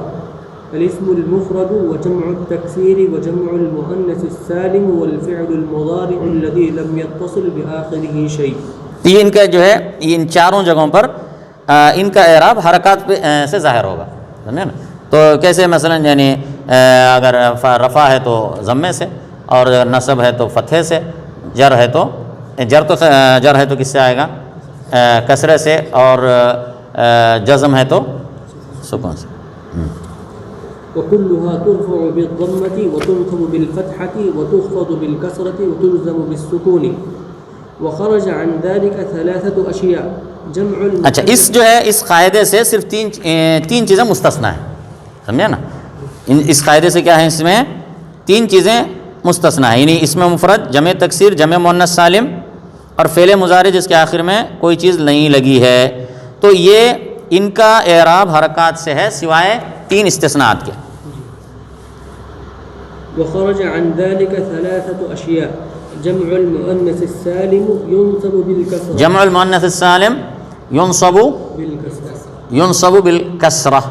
الاسم المفرد وجمع التكسير وجمع المؤنث السالم والفعل المضارع الذي لم يتصل بآخره شيء. یہ ان کا جو ہے ان چاروں جگہوں پر ان کا اعراب حرکات سے ظاہر ہوگا. سمجھے نا. تو کیسے؟ مثلا یعنی اگر رفع ہے تو ضمے سے، اور نصب ہے تو فتحے سے، جر ہے تو کس سے آئے گا؟ کسرے سے، اور جزم ہے تو سکون سے. وكلها ترفع بالضمة وتنصب بالفتحة وتخفض بالكسرة وتلزم بالسكون. وخرج عن ذلك ثلاثة أشياء. جمع اچھا، اس جو ہے اس قاعدے سے صرف تین چیزیں مستثنا ہیں. سمجھے نا. اس قاعدے سے کیا ہے؟ اس میں تین چیزیں مستثنا ہیں، یعنی اسم مفرد، جمع تکسیر، جمع مؤنث سالم، اور فعل مضارع جس کے آخر میں کوئی چیز نہیں لگی ہے. تو یہ ان کا اعراب حرکات سے ہے سوائے تین استثناءات کے. وخرج عن ذلك ثلاثة أشياء. جمع المؤنث السالم ينصب بالكسرة. جمع المؤنث السالم ينصب بالكسرة.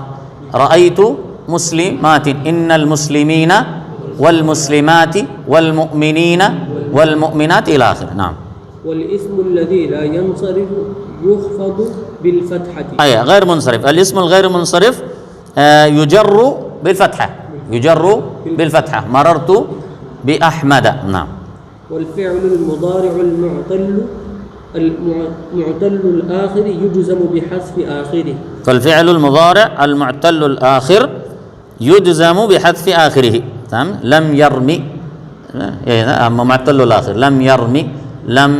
رأيت مسلمات. إن المسلمين والمسلمات والمؤمنين والمؤمنات إلى آخر. نعم. والاسم الذي لا ينصرف يخفض بالفتحة. أي غير منصرف. الاسم الغير منصرف يجر بالفتحة. يجر بالفتحة. مررت بأحمد. نعم. والفعل المضارع المعتل الآخر يجزم بحذف آخره. فالفعل المضارع المعتل الآخر يجزم بحذف آخره. تمام. لم يرمي، معتل الآخر، لم يرمي، لم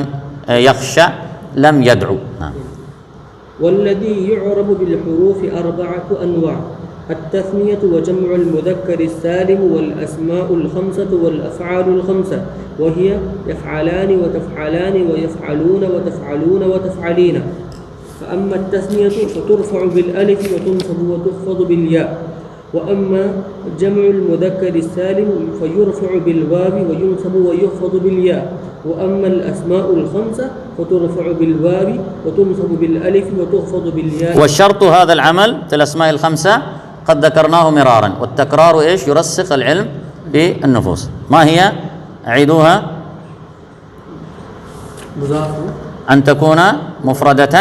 يخشى، لم يدعو. والذي يعرب بالحروف أربعة أنواع: التثنية وجمع المذكر السالم والأسماء الخمسة والأفعال الخمسة، وهي يفعلان وتفعلان ويفعلون وتفعلون وتفعلين. فأما التثنية فترفع بالألف وتنصب وتخفض بالياء. وأما جمع المذكر السالم فيرفع بالواو وينصب ويخفض بالياء. وأما الأسماء الخمسة فترفع بالواو وتنصب بالألف وتخفض بالياء. والشرط هذا العمل في الأسماء الخمسة قد ذكرناه مرارا، والتكرار إيش؟ يرسخ العلم بالنفوس. ما هي؟ أعيدوها. مضاف أن تكون مفردة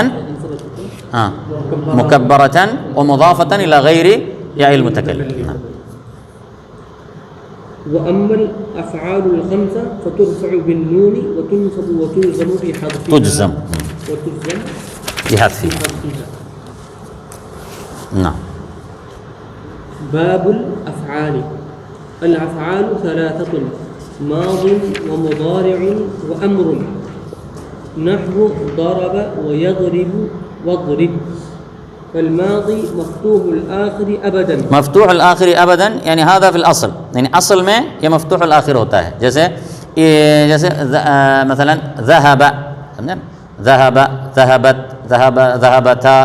مكبرة ومضافة إلى غير ياء المتكلم. وأما الأفعال الخمسة فترفع بالنون وتنصب وتلزم بحذفها. تجزم وتجزم بحذفها. نعم. باب الأفعال. الأفعال ثلاثة: ماض ومضارع وأمر. نحو ضرب ويضرب واضرب. فالماضي مفتوح الآخر أبدا. مفتوح الآخر أبدا يعني هذا في الأصل، يعني أصل میں یہ مفتوح الآخر ہوتا ہے. جیسے مثلا ذهب، ذهب، ذهبت، ذهب، ذهبتا.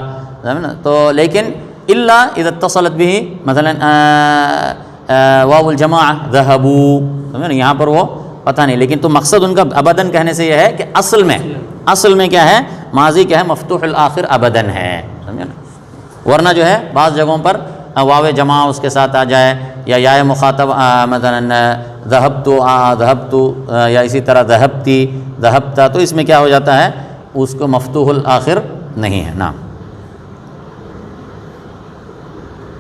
تو لیکن الا اذا اتصلت به مثلا واو الجماعہ ذهبوا، یہاں پر وہ پتہ نہیں، لیکن تو مقصد ان کا ابداً کہنے سے یہ ہے کہ اصل میں کیا ہے؟ ماضی کیا ہے؟ مفتوح الآخر ابداً ہے. سمجھے نا؟ ورنہ جو ہے بعض جگہوں پر واو جمع اس کے ساتھ آ جائے یا یا مخاطب مثلا ذهبت ذهبت یا اسی طرح ذهبتی ذهبتا، تو اس میں کیا ہو جاتا ہے؟ اس کو مفتوح الآخر نہیں ہے. نعم.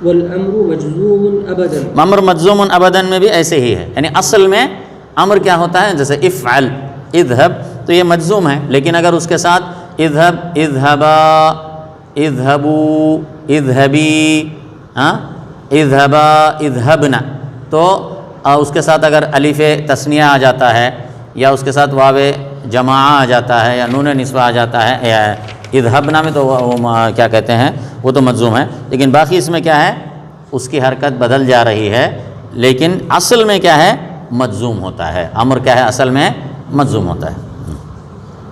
والامر مجزوم ابدا. امر مجزوم ابدا میں بھی ایسے ہی ہے، یعنی اصل میں امر کیا ہوتا ہے؟ جیسے افعل اذهب تو یہ مجزوم ہے، لیکن اگر اس کے ساتھ اذهب، اذهبا، اذهبوا، اذهبی، اذهبا، اذهبنا، تو اس کے ساتھ اگر الف تثنیہ آ جاتا ہے یا اس کے ساتھ واو جماع آ جاتا ہے یا نون نسوہ آ جاتا ہے، اذهبنا میں تو کیا کہتے ہیں؟ وہ تو مجزوم ہے، لیکن باقی اس میں کیا ہے؟ اس کی حرکت بدل جا رہی ہے، لیکن اصل میں کیا ہے؟ مجزوم ہوتا ہے. امر کیا ہے؟ اصل میں مجزوم ہوتا ہے.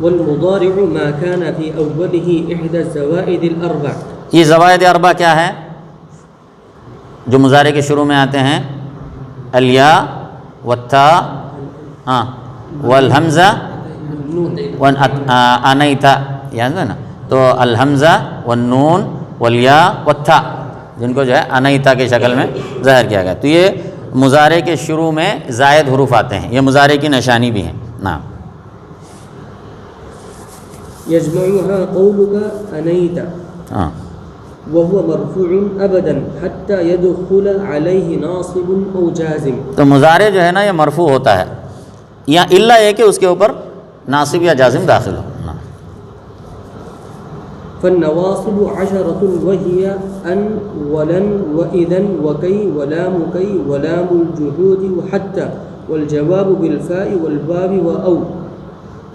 والمضارع ما كان في أوله إحدى الزوائد الأربع. یہ زوائد اربع کیا ہے جو مضارع کے شروع میں آتے ہیں؟ الیا والتاء والحمزہ وانیتا، یاد ہے نا؟ تو الحمزہ والنون والیا والتاء جن کو جو ہے انیتا کی شکل میں ظاہر کیا گیا. تو یہ مضارع کے شروع میں زائد حروف آتے ہیں، یہ مضارع کی نشانی بھی ہیں. نعم. يجمعها قولك أنيت وهو مرفوع أبدا حتى يدخل عليه ناصب أو جازم. تو مضارع جو ہے نا یہ مرفوع ہوتا ہے یا الا یہ کہ اس کے اوپر ناصب یا جازم داخل ہو. فالنواصب 10 وهي أن ولن وإذا وكي ولام كي ولام الجحود وحتى والجواب بالفاء والباب وأو.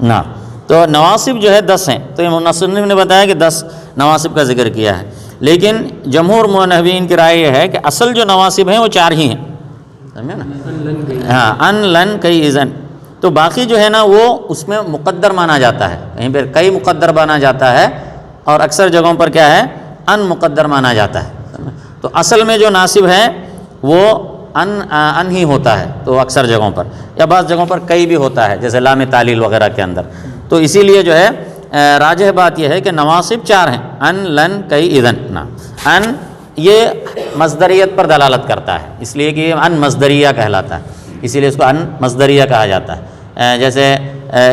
نعم. تو نواصب جو ہے 10 ہیں، تو یہ مصنف نے بتایا کہ 10 نواصب کا ذکر کیا ہے، لیکن جمہور منحوین کی رائے یہ ہے کہ اصل جو نواصب ہیں وہ 4 ہی ہیں. سمجھے نا؟ ہاں، ان لن کئی اذن. تو باقی جو ہے نا وہ اس میں مقدر مانا جاتا ہے، کہیں پر کئی مقدر مانا جاتا ہے اور اکثر جگہوں پر کیا ہے؟ ان مقدر مانا جاتا ہے. تو اصل میں جو ناصب ہے وہ ان ہی ہوتا ہے، تو اکثر جگہوں پر، یا بعض جگہوں پر کئی بھی ہوتا ہے جیسے لام تعلیل وغیرہ کے اندر. تو اسی لیے جو ہے راجح بات یہ ہے کہ نواصب 4 ہیں: ان لن کئی اذن. ان یہ مصدریت پر دلالت کرتا ہے، اس لیے کہ ان مصدریہ کہلاتا ہے، اسی لیے اس کو ان مصدریہ کہا جاتا ہے. جیسے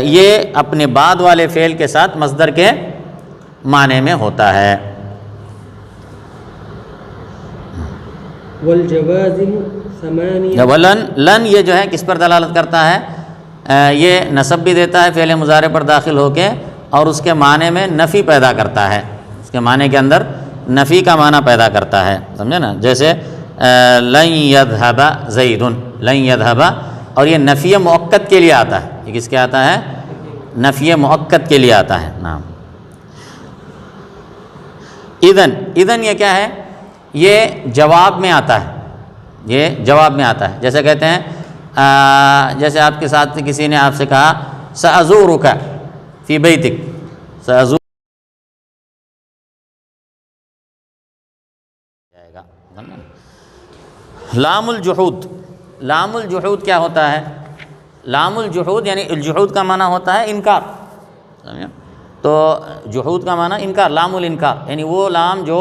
یہ اپنے بعد والے فعل کے ساتھ مصدر کے معنی میں ہوتا ہے. والجوازم 8. ولن، لن یہ جو ہے کس پر دلالت کرتا ہے؟ یہ نصب بھی دیتا ہے فعل مضارع پر داخل ہو کے، اور اس کے معنی میں نفی پیدا کرتا ہے، اس کے معنی کے اندر نفی کا معنی پیدا کرتا ہے. سمجھے نا؟ جیسے لن یذهب زید، لن یذهب، اور یہ نفی مؤکد کے لیے آتا ہے. یہ کس کے آتا ہے؟ نفی مؤکد کے لیے آتا ہے. نام. اذن، اذن یہ کیا ہے؟ یہ جواب میں آتا ہے، یہ جواب میں آتا ہے. جیسے کہتے ہیں جیسے آپ کے ساتھ کسی نے آپ سے کہا سأزورک فی بیتک، سأزور جائے گا. لام الجحود، لام الجحود کیا ہوتا ہے؟ لام الجحود یعنی الجحود کا معنی ہوتا ہے انکار، سمجھے؟ تو جحود کا معنی انکار، لام الانکار یعنی وہ لام جو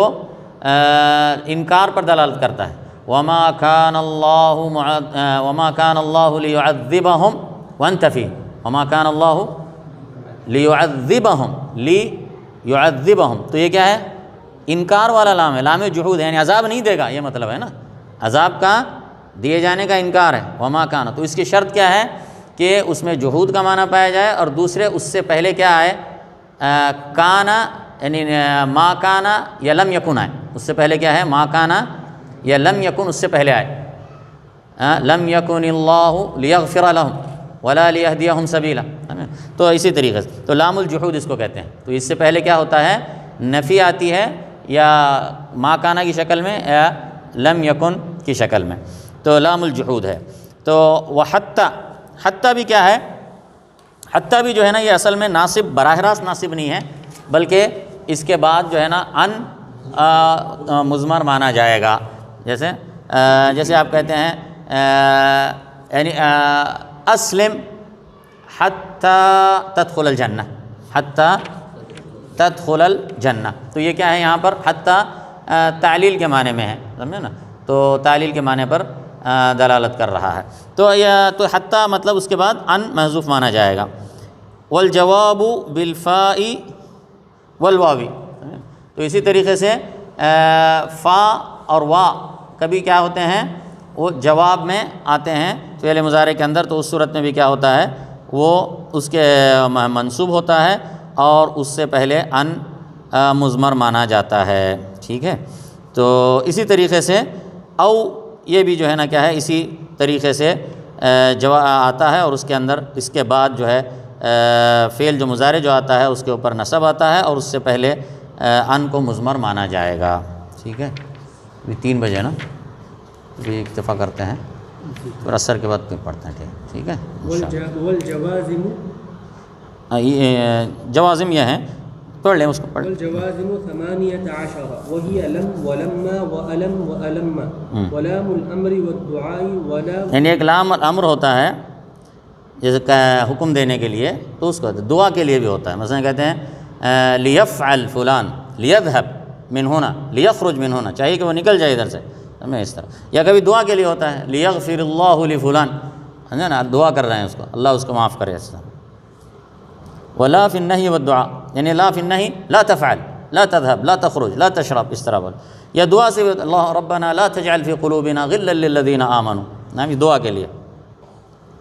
انکار پر دلالت کرتا ہے۔ وما كان الله ليعذبهم وانت فيهم، وما كان الله ليعذبهم، ليعذبهم، تو یہ کیا ہے؟ انکار والا لام ہے، لام جحود ہے، یعنی عذاب نہیں دے گا، یہ مطلب ہے نا، عذاب کا دیے جانے کا انکار ہے۔ وما كان، تو اس کی شرط کیا ہے کہ اس میں جحود کا معنی پایا جائے، اور دوسرے اس سے پہلے کیا ہے؟ کانا، یعنی ما کانا یا لم یکن آئے، اس سے پہلے کیا ہے؟ ما کانا یا لم یکن اس سے پہلے آئے، لم یکن اللہ لیغفر لہم ولا لیہدیہم سبیلا، تو اسی طریقے سے تو لام الجحود اس کو کہتے ہیں۔ تو اس سے پہلے کیا ہوتا ہے؟ نفی آتی ہے، یا ما کانا کی شکل میں یا لم یکن کی شکل میں، تو لام الجحود ہے۔ تو وحتی، حتی بھی کیا ہے؟ حتی بھی جو ہے نا یہ اصل میں ناصب، براہ راست ناصب نہیں ہے، بلکہ اس کے بعد جو ہے نا ان مضمر مانا جائے گا، جیسے آپ کہتے ہیں یعنی اسلم حتی تدخل الجنہ، حتی تدخل الجنہ، تو یہ کیا ہے یہاں پر؟ حتی تعلیل کے معنی میں ہے، سمجھے نا، تو تعلیل کے معنی پر دلالت کر رہا ہے۔ تو حتی مطلب اس کے بعد ان محذوف مانا جائے گا۔ والجواب بالفاء والواو، تو اسی طریقے سے فا اور وا کبھی کیا ہوتے ہیں؟ وہ جواب میں آتے ہیں فعل مضارع کے اندر، تو اس صورت میں بھی کیا ہوتا ہے؟ وہ اس کے منصوب ہوتا ہے اور اس سے پہلے ان مضمر مانا جاتا ہے، ٹھیک ہے؟ تو اسی طریقے سے او یہ بھی جو ہے نا کیا ہے؟ اسی طریقے سے آتا ہے، اور اس کے اندر اس کے بعد جو ہے فعل جو مضارع جو آتا ہے اس کے اوپر نصب آتا ہے، اور اس سے پہلے ان کو مضمر مانا جائے گا، ٹھیک ہے؟ ابھی 3 بجے نا، ابھی اکتفا کرتے ہیں، پھر عصر کے بعد پھر پڑھتے ہیں، ٹھیک ہے؟ والجوازم، جوازم یہ ہیں، پڑھ لیں اس کو، پڑھ لیں۔ والجوازم 18 وهي لم ولما وألم وألم ولام الأمر والدعاء ولام، یعنی ایک لام الامر ہوتا ہے جیسے حکم دینے کے لیے، تو اس کو دعا کے لیے بھی ہوتا ہے، مثلا کہتے ہیں لیفعل فلان لیذهب من هنا لیخرج من هنا، چاہیے کہ وہ نکل جائے ادھر سے، ہمیں اس طرح، یا کبھی دعا کے لیے ہوتا ہے لیغفر اللہ لفلان، ہے نا، دعا کر رہے ہیں اس کو، اللہ اس کو معاف کرے، اس طرح۔ ولا فی النہی والدعاء، یعنی لا فی النہی لا تفعل لا تذهب لا تخرج لا تشرب، اس طرح بول، یا دعا سے اللہ ربنا لا تجعل فی قلوبنا غلا للذین آمنوا، نام دعا کے لیے،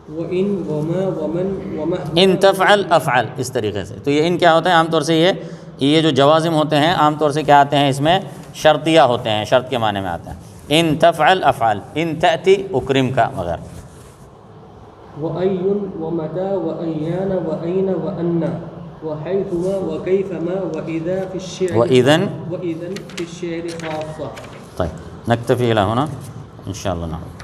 وَإِن وَمَا وَمَن وَمَهْمَا، ان تفعل افعل، اس طریقے سے۔ تو یہ ان کیا ہوتا ہے عام طور سے؟ یہ جو جوازم ہوتے ہیں عام طور سے کیا آتے ہیں؟ اس میں شرطیہ ہوتے ہیں، شرط کے معنی میں آتے ہیں، ان تفعل افعل، ان تأتی اکرم کا وغیرہ۔ وَأَيٌّ وَمَتَى وَأَيَّانَ وَأَيْنَ وَأَنَّ وَحَيْثُمَا وَكَيْفَمَا وَإِذَا فِي الشِّعْرِ وَإِذًا وَإِذًا فِي الشِّعْرِ خَاصَّةً۔ طيب نكتفي إلى هنا إن شاء الله، نعم.